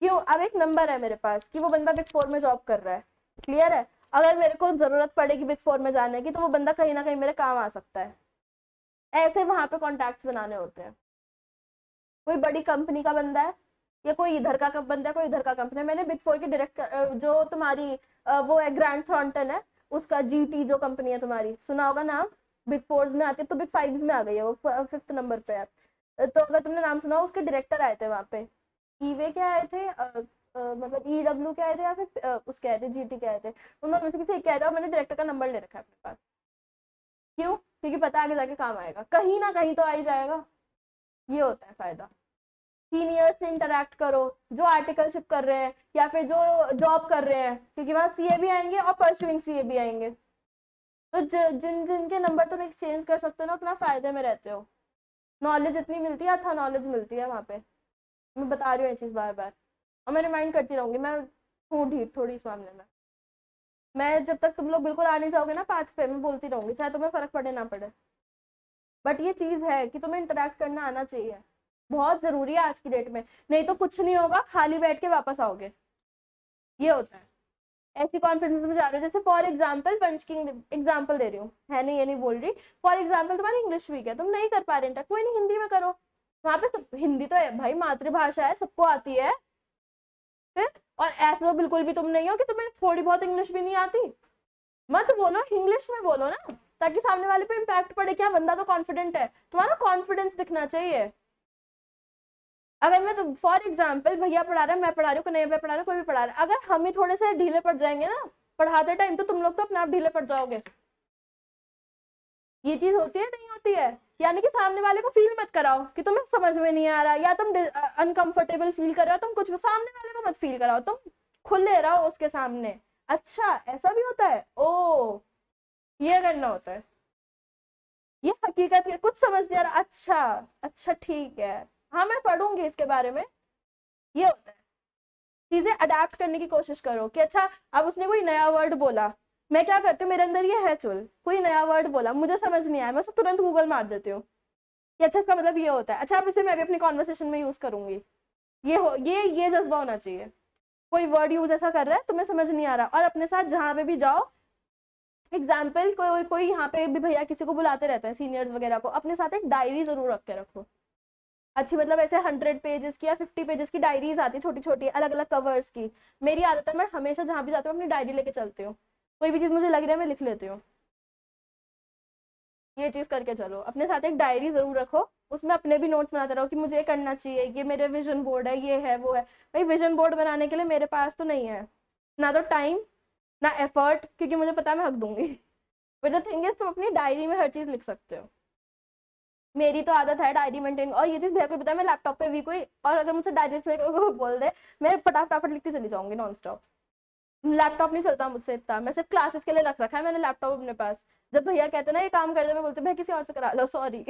क्यों? अब एक नंबर है मेरे पास कि वो बंदा बिग 4 में जॉब कर रहा है, क्लियर है। अगर मेरे को जरूरत पड़ेगी बिग 4 में जाने की, तो वो बंदा कहीं ना कहीं मेरे काम आ सकता है। ऐसे वहां पे कॉन्टैक्ट्स बनाने होते हैं। कोई बड़ी कंपनी का बंदा है, या कोई इधर का बंदा है, कोई इधर का कंपनी है। मैंने बिग 4 की डायरेक्ट, जो तुम्हारी वो है ग्रैंड थॉर्नटन है, उसका जीटी जो कंपनी है तुम्हारी, सुना होगा नाम, बिग 4 में आती है, तो बिग 5 में आ गई है, वो 5th नंबर पे है। तो अगर तुमने नाम सुना हो, उसके डायरेक्टर आए थे वहां पे, ईवे क्या आए थे, मतलब ईडब्ल्यू क्या आए थे, या फिर उसके आए थे, जीटी क्या आए थे, उन्होंने में से किसी एक क्या आए थे, और मैंने डायरेक्टर का नंबर ले रखा है अपने पास। क्यों? क्योंकि पता आगे जाके काम आएगा, कहीं ना कहीं तो आ ही जाएगा। ये होता है फायदा। सीनियर से इंटरेक्ट करो, जो आर्टिकलशिप कर रहे हैं या फिर जो जॉब कर रहे हैं, क्योंकि वहां सीए भी आएंगे और परस्यूइंग सीए भी आएंगे। तो जिन जिनके नंबर तुम एक्सचेंज कर सकते हो ना, अपना फायदे में रहते हो। नॉलेज इतनी मिलती है, अच्छा नॉलेज मिलती है वहां पे। मैं बता रही हूँ ये चीज बार बार, और मैं रिमाइंड करती रहूंगी। मैं हूँ ढीठ थोड़ी इस मामले में। मैं जब तक तुम लोग बिल्कुल आ नहीं जाओगे ना पाथ पे, मैं बोलती रहूंगी, चाहे तुम्हें फर्क पड़े ना पड़े। बट ये चीज है कि तुम्हें इंटरेक्ट करना आना चाहिए, बहुत जरूरी है आज की डेट में। नहीं तो कुछ नहीं होगा, खाली बैठ के वापस आओगे। ये होता है। ऐसी कॉन्फिडेंस में जा रहे हो जैसे फॉर एग्जाम्पल पंच की एग्जाम्पल दे रही हूँ, है नहीं ये नहीं बोल रही, फॉर एग्जाम्पल तुम्हारी इंग्लिश वीक है, तुम नहीं कर पा रहे इंटर, कोई नहीं हिंदी में करो, वहां पे हिंदी तो है भाई, मातृभाषा है, सबको आती है। फिर और ऐसा तो बिल्कुल भी तुम नहीं हो कि तुम्हें थोड़ी बहुत इंग्लिश भी नहीं आती, मत बोलो, इंग्लिश में बोलो ना, ताकि सामने वाले पे इम्पैक्ट पड़े, क्या बंदा तो कॉन्फिडेंट है, तुम्हारा कॉन्फिडेंस दिखना चाहिए। अगर मैं तो फॉर एग्जाम्पल भैया पढ़ा रहा है, मैं पढ़ा रही हूँ, कन्हैया भैया पढ़ा रहे, कोई भी पढ़ा रहा है, अगर हम ही थोड़े से ढीले पड़ जाएंगे ना पढ़ाते टाइम, तो तुम लोग तो अपने आप ढीले पड़ जाओगे। ये चीज होती है नहीं होती है? यानी कि सामने वाले को फील मत कराओ कि तुम्हें समझ में नहीं आ रहा या तुम अनकंफर्टेबल फील कर रहे हो, तुम कुछ सामने वाले को मत फील कराओ, तुम खुले रहो उसके सामने। अच्छा ऐसा भी होता है, ओ ये करना होता है, ये हकीकत है, कुछ समझ नहीं आ रहा, अच्छा अच्छा ठीक है, हाँ मैं पढ़ूंगी इसके बारे में, ये होता है। चीजें अडेप्ट करने की कोशिश करो कि अच्छा अब उसने कोई नया वर्ड बोला, मैं क्या करती हूँ, मेरे अंदर ये है चुल, कोई नया वर्ड बोला मुझे समझ नहीं आया, मैं उसको तुरंत गूगल मार देती हूँ कि अच्छा इसका मतलब ये होता है, अच्छा अब इसे मैं भी अपनी कॉन्वर्सेशन में यूज करूंगी। ये जज्बा होना चाहिए। कोई वर्ड यूज ऐसा कर रहा है तुम्हें समझ नहीं आ रहा, और अपने साथ जहां पे भी जाओ, एग्जाम्पल कोई कोई यहाँ पे भी भैया किसी को बुलाते रहते हैं सीनियर्स वगैरह को, अपने साथ एक डायरी जरूर रख के रखो, अच्छी मतलब ऐसे 100 पेजेस की या 50 पेजेस की डायरीज आती है छोटी छोटी अलग अलग कवर्स की। मेरी आदत है मैं हमेशा जहां भी जाती हूँ अपनी डायरी लेके चलती हूँ, कोई भी चीज मुझे लग रहा है मैं लिख लेती हूँ। ये चीज करके चलो, अपने साथ एक डायरी जरूर रखो, उसमें अपने भी नोट्स बनाते रहो कि मुझे ये करना चाहिए, ये मेरे विजन बोर्ड है, ये है वो है। भाई विजन बोर्ड बनाने के लिए मेरे पास तो नहीं है ना तो टाइम ना एफर्ट, क्योंकि मुझे पता है मैं हक दूंगी, बट द थिंग इज तुम अपनी डायरी में हर चीज लिख सकते हो। मेरी तो आदत है डायरी मेंटेन, और ये चीज भैया को पता है, मैं लैपटॉप पे भी कोई और अगर मुझसे डायरी लिखने को बोल दे, मैं फटाफट लिखती चली जाऊंगी नॉन स्टॉप। लैपटॉप नहीं चलता मुझसे इतना, मैं सिर्फ क्लासेस के लिए रख रखा है मैंने लैपटॉप अपने पास। जब भैया कहते ना ये काम कर दे, मैं बोलती भैया किसी और से करा लो, सॉरी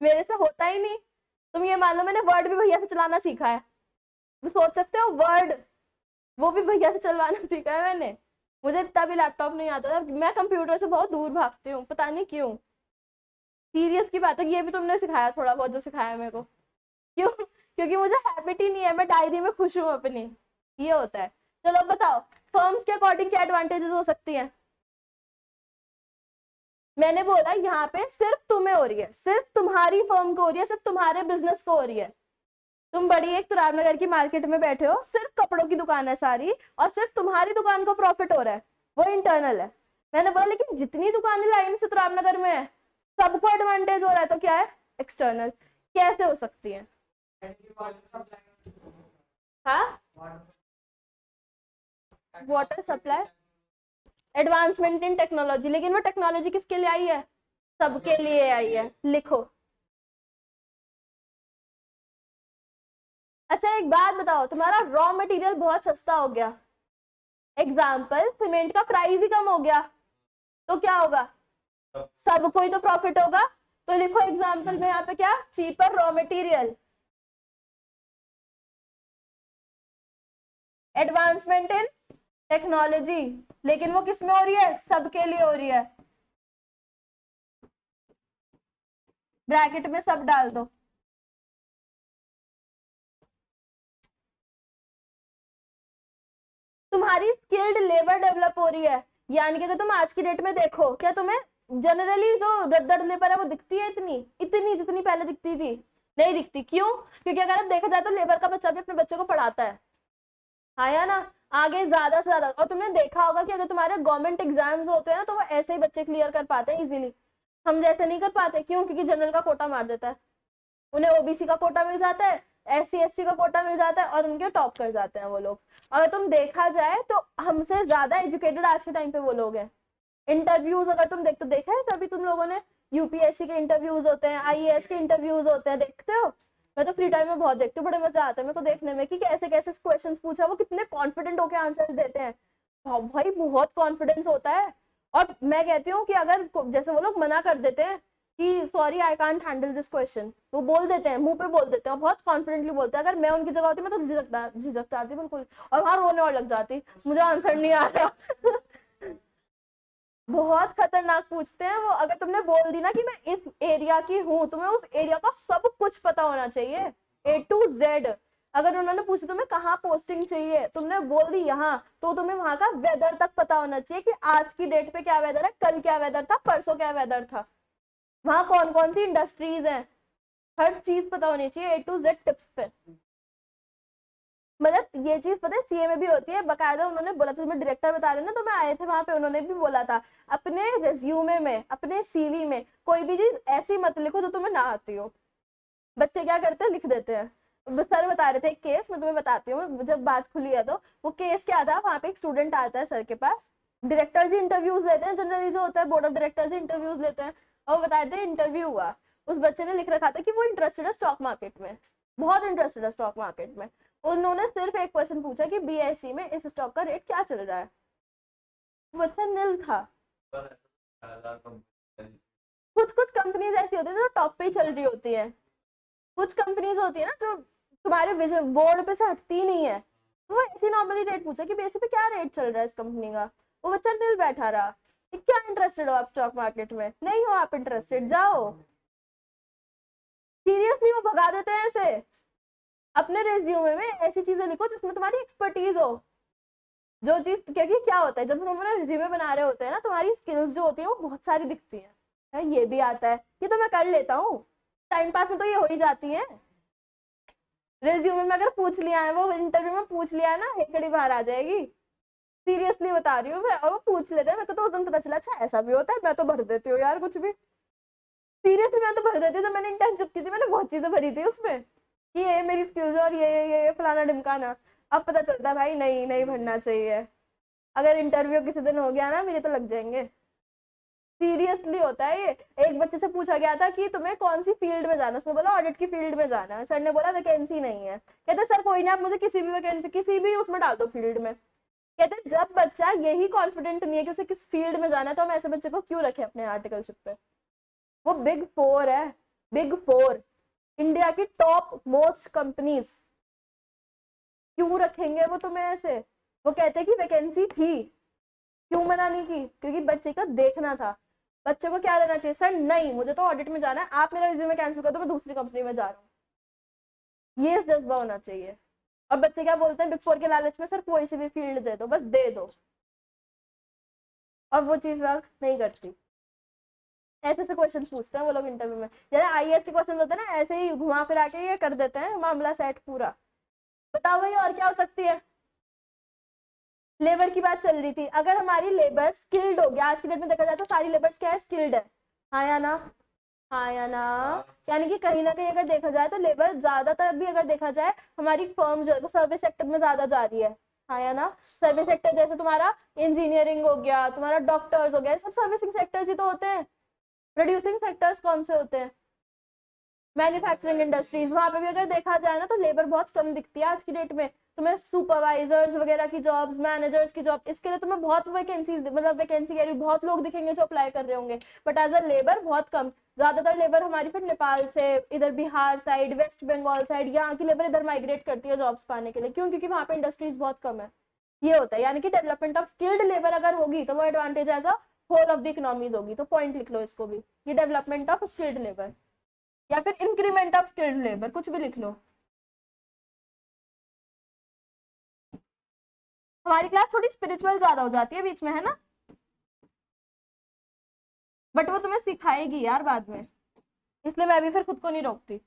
मेरे से होता ही नहीं। तुम ये मान लो मैंने वर्ड भी भैया से चलाना सीखा है, तुम सोच सकते हो, वर्ड वो भी भैया से चलवाना सीखा है मैंने। मुझे इतना भी लैपटॉप नहीं आता था, मैं कंप्यूटर से बहुत दूर भागती हूँ, पता नहीं क्यों, सीरियस की बात है, ये भी तुमने सिखाया थोड़ा बहुत जो सिखाया मेरे को, क्यों? क्योंकि मुझे हैबिट ही नहीं है, मैं डायरी में खुश हूँ अपनी, ये होता है। चलो अब बताओ फर्म्स के अकॉर्डिंग क्या एडवांटेजेस हो सकती हैं? मैंने बोला यहाँ पे सिर्फ तुम्हें हो रही है, सिर्फ तुम्हारी फर्म को हो रही है, सिर्फ तुम्हारे बिजनेस को हो रही है। तुम बड़ी एक तुरानगर की मार्केट में बैठे हो, सिर्फ कपड़ों की दुकान है सारी, और सिर्फ तुम्हारी दुकान को प्रॉफिट हो रहा है, वो इंटरनल है। मैंने बोला लेकिन जितनी दुकानें लाइन से तुरानगर में है सबको एडवांटेज हो रहा है, तो क्या है? एक्सटर्नल। कैसे हो सकती है? हाँ water supply, advancement in technology, लेकिन वो टेक्नोलॉजी किसके लिए आई है? सबके लिए आई है, लिखो। अच्छा एक बात बताओ, तुम्हारा रॉ मटेरियल बहुत सस्ता हो गया, एग्जाम्पल सीमेंट का प्राइस ही कम हो गया, तो क्या होगा? सबको ही तो प्रॉफिट होगा। तो लिखो एग्जाम्पल में यहाँ पे क्या, cheaper raw material, advancement in technology, लेकिन वो किस में हो रही है? सबके लिए हो रही है। ब्रैकेट में सब डाल दो। तुम्हारी स्किल्ड लेबर डेवलप हो रही है, यानी कि अगर तुम आज की डेट में देखो, क्या तुम्हें जनरली जो रद्दड़ लेबर है वो दिखती है इतनी इतनी जितनी पहले दिखती थी? नहीं दिखती। क्यों? क्योंकि अगर अब देखा जाए तो लेबर का बच्चा भी अपने बच्चे को पढ़ाता है, हाँ या ना? आगे ज्यादा से ज्यादा, और तुमने देखा होगा कि अगर तुम्हारे गवर्नमेंट एग्जाम्स होते हैं ना तो वो ऐसे ही बच्चे क्लियर कर पाते हैं इजीली, हम जैसे नहीं कर पाते। क्यों? क्योंकि जनरल का कोटा मार देता है, उन्हें ओबीसी का कोटा मिल जाता है, एससी एसटी का कोटा मिल जाता है, और उनके टॉप कर जाते हैं वो लोग। अगर तुम देखा जाए तो हमसे ज्यादा एजुकेटेड आज के टाइम पे वो लोग हैं। इंटरव्यूज अगर तुम देखा है कभी तुम लोगों ने? यूपीएससी के इंटरव्यूज होते हैं, आईएएस के इंटरव्यूज होते हैं, देखते हो? मैं तो फ्री टाइम में बहुत देखती हूँ, बड़े मजा आता है मेरे को देखने में कि कैसे कैसे क्वेश्चंस पूछा, वो कितने कॉन्फिडेंट होकर आंसर्स देते हैं। भाई बहुत कॉन्फिडेंस होता है। और मैं कहती हूँ कि अगर जैसे वो लोग मना कर देते हैं कि sorry I can't handle this question, वो बोल देते हैं, मुंह पे बोल देते हैं, बहुत कॉन्फिडेंटली बोलते हैं। अगर मैं उनकी जगह होती मैं तो झिझक जाती बिल्कुल, और वहां रोने और लग जाती, मुझे आंसर नहीं आ रहा बहुत खतरनाक पूछते हैं वो। अगर तुमने बोल दी ना कि मैं इस एरिया की हूँ, तुम्हें उस एरिया का सब कुछ पता होना चाहिए, A to Z। अगर उन्होंने पूछा तुम्हें कहाँ पोस्टिंग चाहिए, तुमने बोल दी यहाँ, तो तुम्हें वहां का वेदर तक पता होना चाहिए कि आज की डेट पे क्या वेदर है, कल क्या वेदर था, परसों क्या वेदर था, वहां कौन कौन सी इंडस्ट्रीज हैं, हर चीज पता होनी चाहिए A to Z टिप्स पे। मतलब ये चीज पता है सीए में भी होती है बकायदा, उन्होंने बोला था, मैं डायरेक्टर बता रहे ना, तो मैं आए थे वहां पे, उन्होंने भी बोला था अपने रेज्यूमे में, अपने सीवी में कोई भी चीज ऐसी मत लिखो जो तुम्हें ना आती हो। बच्चे क्या करते हैं, लिख देते हैं। सर बता रहे थे एक केस, मैं तुम्हें बताती हूँ, जब बात खुली है तो वो केस क्या था, वहां पे एक स्टूडेंट आता है सर के पास, डायरेक्टर्स ही इंटरव्यूज लेते हैं जनरली, जो होता है board of directors he interviews लेते हैं, और वो बताते हैं इंटरव्यू हुआ, उस बच्चे ने लिख रखा था कि वो इंटरेस्टेड है स्टॉक मार्केट में, बहुत इंटरेस्टेड है स्टॉक मार्केट में। उन्होंने सिर्फ एक क्वेश्चन पूछा कि BSE में इस स्टॉक का रेट क्या चल रहा है, वो बच्चा नील था। कुछ कुछ कंपनीज ऐसी होती है जो टॉप पे ही चल रही होती है, कुछ कंपनीज होती है ना जो तुम्हारे विजन बोर्ड पे से हटती ही नहीं है, तो वो ऐसी नॉर्मली रेट पूछा कि BSE पे क्या रेट चल रहा है इस कंपनी का, वो बच्चा नील बैठा रहा कि क्या इंटरेस्टेड हो आप स्टॉक मार्केट में, नहीं हो आप इंटरेस्टेड, जाओ। सीरियसली वो भगा देते हैं ऐसे। अपने रेज्यूमे में ऐसी चीजें लिखो जिसमें तुम्हारी एक्सपर्टीज हो, जो चीज, क्योंकि क्या होता है जब तुम अपना रिज्यूमे बना रहे होते हैं ना, तुम्हारी स्किल्स जो होती है वो बहुत सारी दिखती हैं, ये भी आता है, ये तो मैं कर लेता हूँ, टाइम पास में तो ये हो ही जाती है। रेज्यूमे में अगर पूछ लिया है, वो इंटरव्यू में पूछ लिया है ना, हेकड़ी बाहर आ जाएगी। सीरियसली बता रही हूँ मैं, और वो पूछ लेते हैं, मेरे को तो उस दिन पता चला अच्छा ऐसा भी होता है, मैं तो भर देती हूँ यार कुछ भी। सीरियसली मैं तो भर देती हूँ, जब मैंने इंटर्नशिप की थी मैंने बहुत चीजें भरी थी उसमें कि ये मेरी स्किल्स और ये फलाना ढिमकाना। अब पता चलता है भाई नहीं नहीं भरना चाहिए, अगर इंटरव्यू किसी दिन हो गया ना मेरे तो लग जाएंगे। सीरियसली होता है ये। एक बच्चे से पूछा गया था कि तुम्हें कौन सी फील्ड में जाना, उसने बोला ऑडिट की फील्ड में जाना है, सर ने बोला वैकेंसी नहीं है, कहते सर कोई ना आप मुझे किसी भी वैकेंसी किसी भी उसमें डाल दो फील्ड में। कहते जब बच्चा यही कॉन्फिडेंट नहीं है कि उसे किस फील्ड में जाना है, तो हम ऐसे बच्चे को क्यों रखें अपने आर्टिकलशिप पे। वो बिग फोर है, बिग फोर, इंडिया की टॉप मोस्ट कंपनीज, क्यों रखेंगे वो तुम्हें ऐसे। वो कहते कि वैकेंसी थी, क्यों मना नहीं की, क्योंकि बच्चे का देखना था। बच्चे को क्या लेना चाहिए, सर नहीं मुझे तो ऑडिट में जाना है, आप मेरा रिज्यूमे कैंसिल कर दो, मैं दूसरी कंपनी में जा रहा हूँ, ये जज्बा होना चाहिए। और बच्चे क्या बोलते हैं बिग फोर के लालच में, सर कोई सी भी फील्ड दे दो, बस दे दो, और वो चीज वर्क नहीं करती। ऐसे ऐसे क्वेश्चन पूछते हैं वो लोग इंटरव्यू में, जैसे IAS के क्वेश्चन होते हैं ना, ऐसे ही घुमा फिरा के ये कर देते हैं मामला सेट पूरा। बताओ भाई और क्या हो सकती है। लेबर की बात चल रही थी, अगर हमारी लेबर स्किल्ड हो गया, आज की डेट में देखा जाए तो सारी लेबर्स क्या है, स्किल्ड है, हाँ या ना, हाँ या ना। यानी कि कहीं ना कहीं अगर देखा जाए तो लेबर ज्यादातर भी अगर देखा जाए हमारी फर्म जो है वो सर्विस सेक्टर में ज्यादा जा रही है, हाँ या ना। सर्विस सेक्टर जैसे तुम्हारा इंजीनियरिंग हो गया, तुम्हारा डॉक्टर्स हो गया, सब सर्विसिंग सेक्टर्स ही तो होते हैं। प्रोड्यूसिंग सेक्टर्स कौन से होते हैं, मैन्युफैक्चरिंग इंडस्ट्रीज, वहां पे भी अगर देखा जाए ना तो लेबर बहुत कम दिखती है आज की डेट में। तुम्हें सुपरवाइजर्स वगैरह की जॉब्स, मैनेजर्स की जॉब, इसके लिए तुम्हें बहुत वैकेंसीज, मतलब वैकेंसी कह रही हूँ, बहुत लोग दिखेंगे जो अप्लाई कर रहे होंगे, बट एज अ लेबर बहुत कम। ज्यादातर लेबर हमारी फिर नेपाल से, इधर बिहार साइड, वेस्ट बंगाल साइड, यहाँ की लेबर इधर माइग्रेट करती है जॉब्स पाने के लिए, क्यों, क्योंकि वहां पे इंडस्ट्रीज बहुत कम है। ये होता है, यानी कि डेवलपमेंट ऑफ स्किल्ड लेबर अगर होगी तो वो advantage as a whole of the economies होगी, तो पॉइंट लिख लो इसको भी, ये डेवलपमेंट ऑफ स्किल्ड लेबर, या फिर इंक्रीमेंट ऑफ स्किल्ड लेबर, कुछ भी लिख लो। हमारी क्लास थोड़ी स्पिरिचुअल ज्यादा हो जाती है बीच में, है ना, बट वो तुम्हें सिखाएगी यार बाद में, इसलिए मैं भी फिर खुद को नहीं रोकती।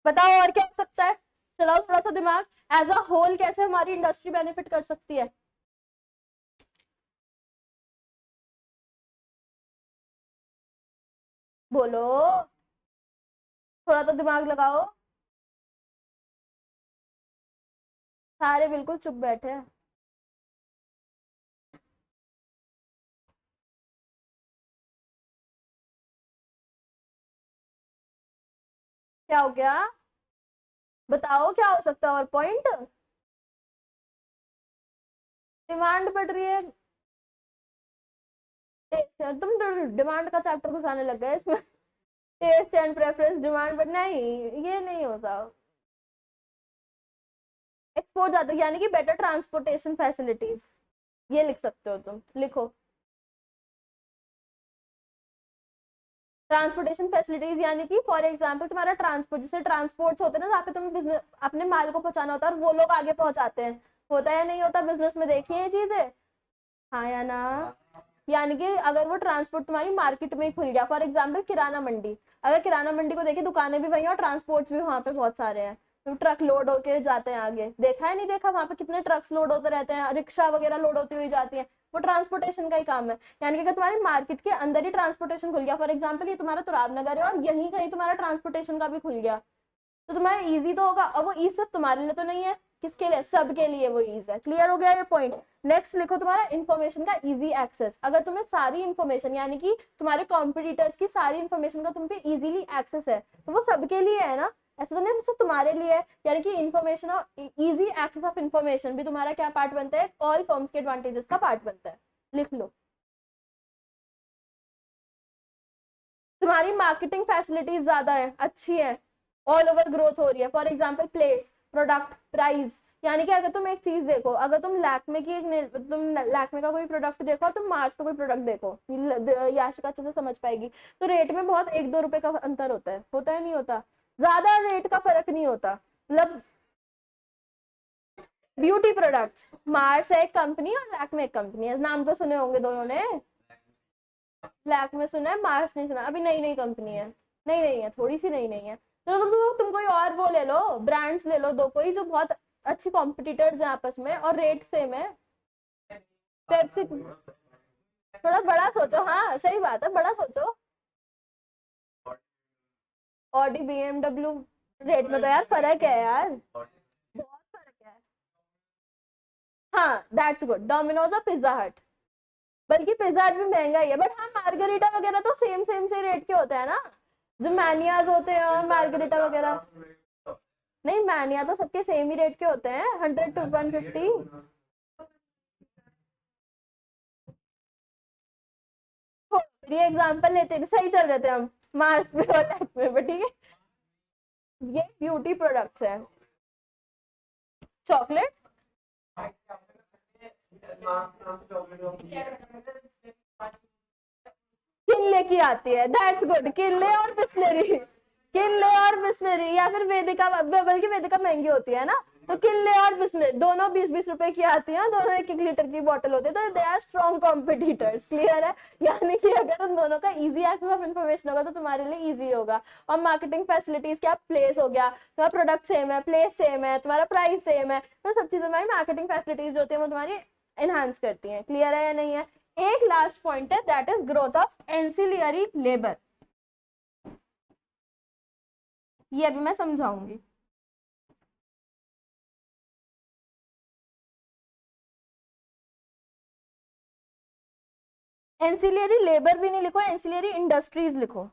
बताओ और क्या हो सकता है, चलाओ थोड़ा सा दिमाग, एज अ होल कैसे हमारी इंडस्ट्री बेनिफिट कर सकती है। बोलो, थोड़ा तो दिमाग लगाओ। सारे बिल्कुल चुप बैठे हैं। क्या हो गया, बताओ क्या हो सकता है और पॉइंट। डिमांड बढ़ रही है, तुम डिमांड का चैप्टर घुसाने लग गए इसमें। Taste and preference demand, but नहीं, ये नहीं होता। एक्सपोर्ट ज्यादा, यानी कि बेटर ट्रांसपोर्टेशन फैसिलिटीज, ये लिख सकते हो तुम, लिखो। ट्रांसपोर्टेशन फैसिलिटीज यानी कि फॉर एग्जांपल तुम्हारा ट्रांसपोर्ट, जैसे ट्रांसपोर्ट्स होते हैं ना जहाँ पे तुम्हें बिजनेस अपने माल को पहुंचाना होता है और वो लोग आगे पहुंचाते हैं, होता है या नहीं होता बिजनेस में, देखिए ये चीजें, हाँ या ना। यानी कि अगर वो ट्रांसपोर्ट तुम्हारी मार्केट में ही खुल गया, फॉर एग्जांपल किराना मंडी, अगर किराना मंडी को देखिए दुकानें भी वही हैं और ट्रांसपोर्ट्स भी वहाँ पे बहुत सारे हैं, तो ट्रक लोड होके जाते हैं आगे, देखा है नहीं देखा, वहाँ पे कितने ट्रक्स लोड होते रहते हैं, रिक्शा वगैरह लोड होती हुई जाती है, वो ट्रांसपोर्टेशन का ही काम है। यानी कि अगर तुम्हारी मार्केट के अंदर ही ट्रांसपोर्टेशन खुल गया, फॉर एग्जाम्पल ये तुम्हारा तुराब नगर है और यहीं कहीं तुम्हारा ट्रांसपोर्टेशन का भी खुल गया, तो तुम्हारा इजी तो होगा। और वो ईज सिर्फ तुम्हारे लिए तो नहीं है, किसके लिए, सबके लिए वो ईज है। क्लियर हो गया ये पॉइंट। नेक्स्ट लिखो तुम्हारा इन्फॉर्मेशन का इजी एक्सेस। अगर तुम्हें सारी इन्फॉर्मेशन यानी कि तुम्हारे कॉम्पिटिटर्स की सारी इन्फॉर्मेशन का तुम पे इजीली एक्सेस है, तो वो सबके लिए है ना, ऐसा तो नहीं सिर्फ तुम्हारे लिए है। यानी कि इन्फॉर्मेशन और इजी एक्सेस ऑफ इन्फॉर्मेशन भी तुम्हारा क्या पार्ट बनता है, ऑल फर्म्स के एडवांटेजेस का पार्ट बनता है। लिख लो। तुम्हारी मार्केटिंग फैसिलिटीज ज्यादा है, अच्छी है, ऑल ओवर ग्रोथ हो रही है। For example place, product, price, यानी कि अगर तुम एक चीज देखो, अगर तुम लैक्मे की तुम लैक्मे का कोई प्रोडक्ट देखो और तुम मार्स का कोई प्रोडक्ट देखो, याशिका अच्छे से समझ पाएगी, तो रेट में बहुत 1-2 रुपए का अंतर होता है नहीं होता, ज्यादा रेट का फर्क नहीं होता। मतलब ब्यूटी प्रोडक्ट्स, मार्स है एक कंपनी और लैक्मे एक कंपनी है, नाम तो सुने होंगे दोनों ने, लैक्मे सुना है, मार्स नहीं सुना, अभी नई नई कंपनी है, नई नई है, थोड़ी सी नई नई है। चलो तुम कोई और वो ले लो, ब्रांड्स ले लो दो कोई जो बहुत अच्छी कॉम्पिटिटर्स हैं आपस में और रेट सेम है। पेप्सी, थोड़ा बड़ा सोचो, हाँ सही बात है, बड़ा सोचो। ऑडी, बीएमडब्ल्यू, रेट में तो यार फर्क है यार, बहुत फर्क है। हाँ दैट्स गुड, डोमिनोज और पिज्जा हट, बल्कि पिज्जा हट भी महंगा ही है, बट हाँ मार्गरीटा वगैरह तो सेम सेम से रेट के होते हैं ना, जो मैनियाज होते हैं और मार्गरीटा वगैरह। नहीं मैनिया तो सबके सेम ही रेट के होते हैं, 100 to 150। ये एग्जांपल लेते थे, सही चल रहे थे हम मार्स पे और लैक्मे पे, ठीक है। ये ब्यूटी प्रोडक्ट्स है। चॉकलेट, किनले की आती है, दैट्स गुड, किनले और बिस्लरी, किनले और बिस्लरी, या फिर वेदिका, बल्कि वेदिका महंगी होती है ना, तो किनले और बिस्लरी दोनों 20-20 रुपए की आती हैं, दोनों 1-1 लीटर की बोतल होती है, तो they are strong competitors. Clear है। यानी कि अगर उन दोनों का इजी एक्सेस ऑफ इन्फॉर्मेशन होगा तो तुम्हारे लिए इजी होगा। और मार्केटिंग फैसिलिटीज क्या, प्लेस हो गया, तुम्हारा प्रोडक्ट सेम है, प्लेस सेम है, तुम्हारा प्राइस सेम है, तो सब चीजें तुम्हारी मार्केटिंग फैसिलिटीज होती है वो तुम्हारी एनहांस करती हैं। क्लियर है या नहीं है। एक लास्ट पॉइंट है, that is growth of ancillary labour, ये अभी मैं समझाऊंगी। एंसिलियरी लेबर भी नहीं लिखो, एंसिलियरी इंडस्ट्रीज लिखो।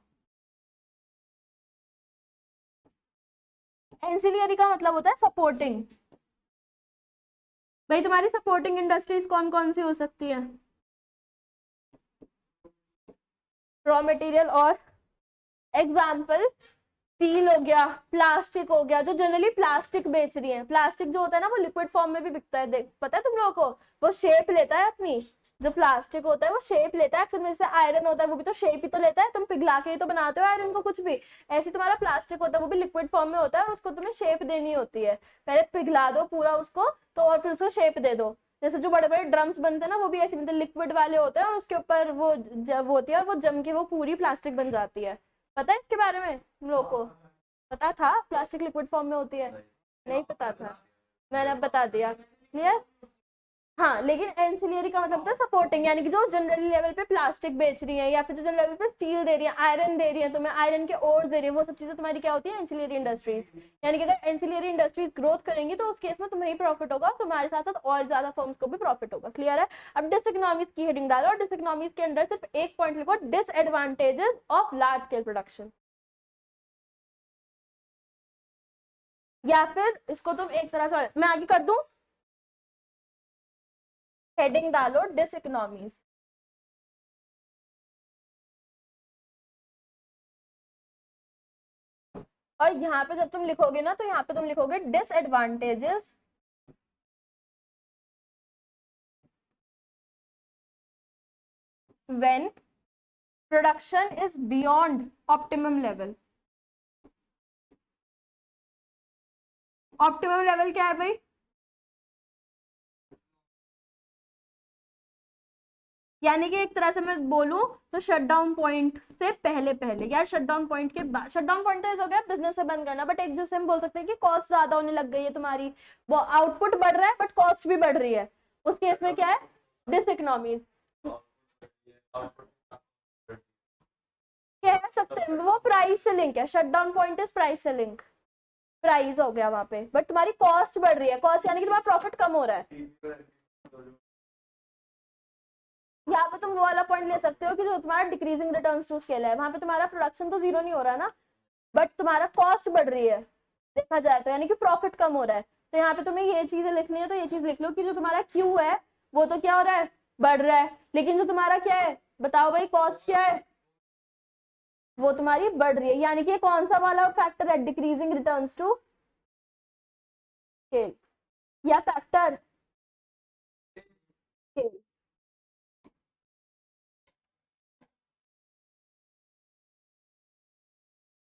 एंसिलियरी का मतलब होता है सपोर्टिंग। भाई तुम्हारी सपोर्टिंग इंडस्ट्रीज कौन कौन सी हो सकती है, रॉ मटेरियल और एग्जाम्पल स्टील हो गया, प्लास्टिक हो गया, जो जनरली प्लास्टिक बेच रही है, प्लास्टिक जो होता है ना वो लिक्विड फॉर्म में भी बिकता है, देख पता है तुम लोगों को, वो शेप लेता है अपनी, जो प्लास्टिक होता है वो शेप लेता है, अक्सर जैसे आयरन होता है वो भी तो शेप ही तो लेता है, तुम पिघला के ही तो बनाते हो आयरन को कुछ भी, ऐसे तुम्हारा प्लास्टिक होता है वो भी लिक्विड फॉर्म में होता है और उसको तुम्हें शेप देनी होती है, पहले पिघला दो पूरा उसको तो और फिर उसको शेप दे दो। जैसे जो बड़े बड़े ड्रम्स बनते हैं ना वो भी ऐसे बनते हैं, लिक्विड वाले होते हैं और उसके ऊपर वो जब होती है और वो जम के वो पूरी प्लास्टिक बन जाती है। पता है इसके बारे में तुम लोग को, पता था प्लास्टिक लिक्विड फॉर्म में होती है, नहीं पता था, मैंने अब बता दिया। क्लियर। हाँ लेकिन एंसिलियरी का मतलब होता है सपोर्टिंग, यानी कि जो जनरल लेवल पे प्लास्टिक बेच रही है या फिर जो जनरल लेवल पे स्टील दे रही है, आयरन दे रही है तुम्हें, आयरन के ओर्स दे रही है, वो सब चीजें तुम्हारी क्या होती है, एंसिलियरी इंडस्ट्रीज। यानी कि अगर एंसिलियरी इंडस्ट्रीज ग्रोथ करेंगी तो उस केस में तुम्हें ही प्रॉफिट होगा, तुम्हारे साथ साथ और ज्यादा फर्म्स को भी प्रॉफिट होगा। क्लियर है। अब डिसइकोनॉमीज की हेडिंग डालो और डिसइकोनॉमीज के अंदर सिर्फ एक पॉइंट लिखो, disadvantages of large scale production, या फिर इसको तुम एक तरह से मैं आगे कर दूं, हेडिंग डालो डिसइकोनॉमीज। और यहाँ पे जब तुम लिखोगे ना तो यहाँ पे तुम लिखोगे disadvantages when production is beyond optimum level. Optimum level क्या है भाई? यानी कि एक तरह से मैं बोलूं तो शटडाउन पॉइंट से पहले पहले, यार शटडाउन पॉइंट के बाद, शटडाउन पॉइंट तो हो गया बिजनेस से बंद करना, बट एक जैसे हम बोल सकते हैं कि कॉस्ट ज्यादा होने लग गई है तुम्हारी, वो आउटपुट बढ़ रहा है बट कॉस्ट भी बढ़ रही है, उस केस में क्या है? डिसइकोनॉमीज कह सकते हैं, वो प्राइस से लिंक है। शटडाउन पॉइंट इज प्राइस से लिंक, प्राइस हो गया वहां पे, बट तुम्हारी कॉस्ट बढ़ रही है, कॉस्ट यानी कि तुम्हारा प्रॉफिट कम हो रहा है। यहाँ पे तुम वो वाला पॉइंट ले सकते हो कि जो तुम्हारा डिक्रीजिंग रिटर्न्स टू स्केल है, वहां पे तुम्हारा प्रोडक्शन तो जीरो नहीं हो रहा ना, बट तुम्हारा कॉस्ट बढ़ रही है देखा जाए तो, यानी कि प्रॉफिट कम हो रहा है। तो यहाँ पे तुम्हें ये चीजें लिखनी है, तो ये चीज लिख लो कि जो तुम्हारा क्यू है वो तो क्या हो रहा है? बढ़ रहा है, लेकिन जो तुम्हारा क्या है बताओ भाई, कॉस्ट क्या है? वो तुम्हारी बढ़ रही है, यानी कि कौन सा वाला फैक्टर है? डिक्रीजिंग रिटर्न्स टू स्केल या फैक्टर स्केल।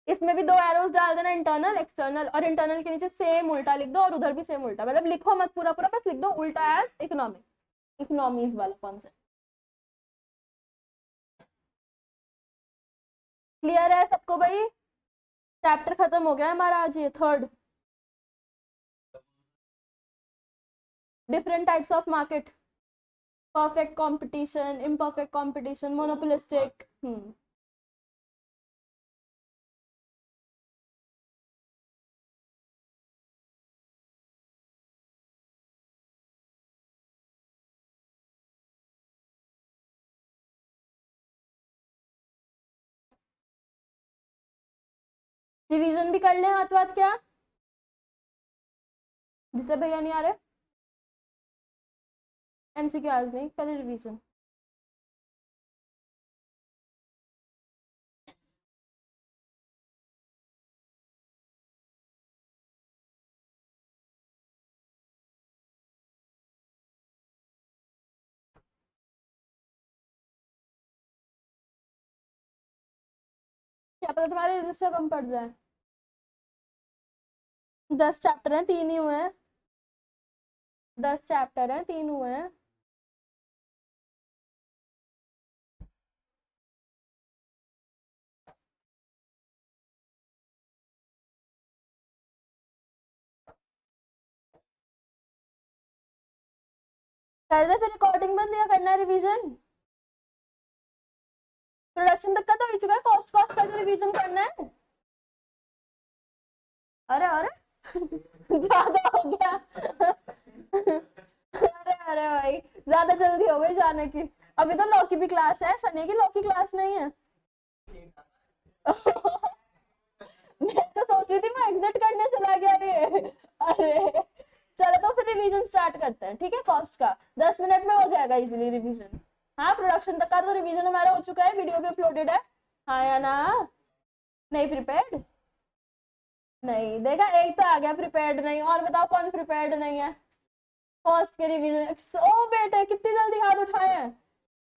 इसमें भी दो एरोस डाल देना, इंटरनल एक्सटर्नल, और इंटरनल के नीचे सेम उल्टा लिख दो और उधर भी सेम उल्टा, मतलब लिखो मत पूरा पूरा, बस लिख दो उल्टा एज इकोनॉमिक, इकोनॉमीज वाला कॉन्सेप्ट। क्लियर है सबको भाई? चैप्टर खत्म हो गया हमारा आज, ये third, different types of market, perfect competition, imperfect competition, monopolistic. Revision भी कर ले हाथ वाथ क्या? जितने भैया नहीं आ रहे एमसीक्यू आज नहीं, पहले रिवीजन। क्या पता तुम्हारे रजिस्टर कम पड़ जाए, 10 चैप्टर हैं 3 ही हुए हैं, 10 चैप्टर हैं 3 हुए हैं। कर दे फिर, रिकॉर्डिंग बंद या करना है रिवीजन? प्रोडक्शन तक का तो हो चुका है, कॉस्ट कॉस्ट का तो रिवीजन करना है। अरे अरे ज्यादा हो गया अरे अरे भाई ज्यादा जल्दी हो गई जाने की, अभी तो लॉ की भी क्लास है, सनी की लॉ की क्लास नहीं है मैं तो सोच रही थी मैं एग्जिट करने चला गया ये। अरे चलो तो फिर रिवीजन स्टार्ट करते हैं, ठीक है? कॉस्ट का 10 मिनट में हो जाएगा इजीली रिवीजन। हाँ प्रोडक्शन तक का तो रिवीजन हमारा हो चुका है, वीडियो भी अपलोडेड है। हाँ या ना? नहीं प्रिपेयर्ड? नहीं देखा, एक तो आ गया प्रिपेयर्ड नहीं, और बताओ कौन प्रिपेयर्ड नहीं है फर्स्ट के रिवीजन? ओ बेटे कितनी जल्दी हाथ उठाए हैं,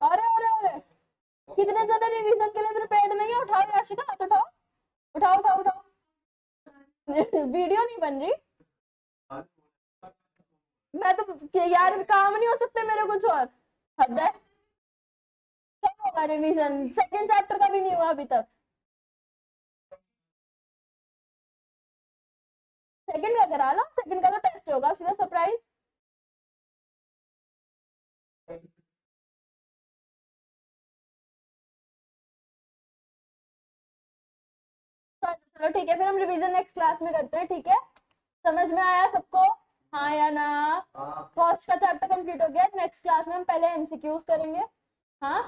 अरे अरे अरे कितने जने रिवीजन के लिए प्रिपेयर्ड नहीं है? उठाओ याशिका हाथ उठाओ, उठाओ उठाओ उठाओ वीडियो नहीं बन रही, मैं तो यार काम नहीं हो सकते मेरे कुछ और, हद है। कब होगा रिवीजन? सेकंड चैप्टर का भी नहीं हुआ अभी तक, सेकंड का करा लो, सेकंड का तो टेस्ट होगा सीधा सरप्राइज। चलो ठीक है, फिर हम रिवीजन नेक्स्ट क्लास में करते हैं, ठीक है? समझ में आया सबको? हाँ या ना? कॉस्ट का चैप्टर कंप्लीट हो गया, नेक्स्ट क्लास में हम पहले एमसीक्यूज करेंगे। हाँ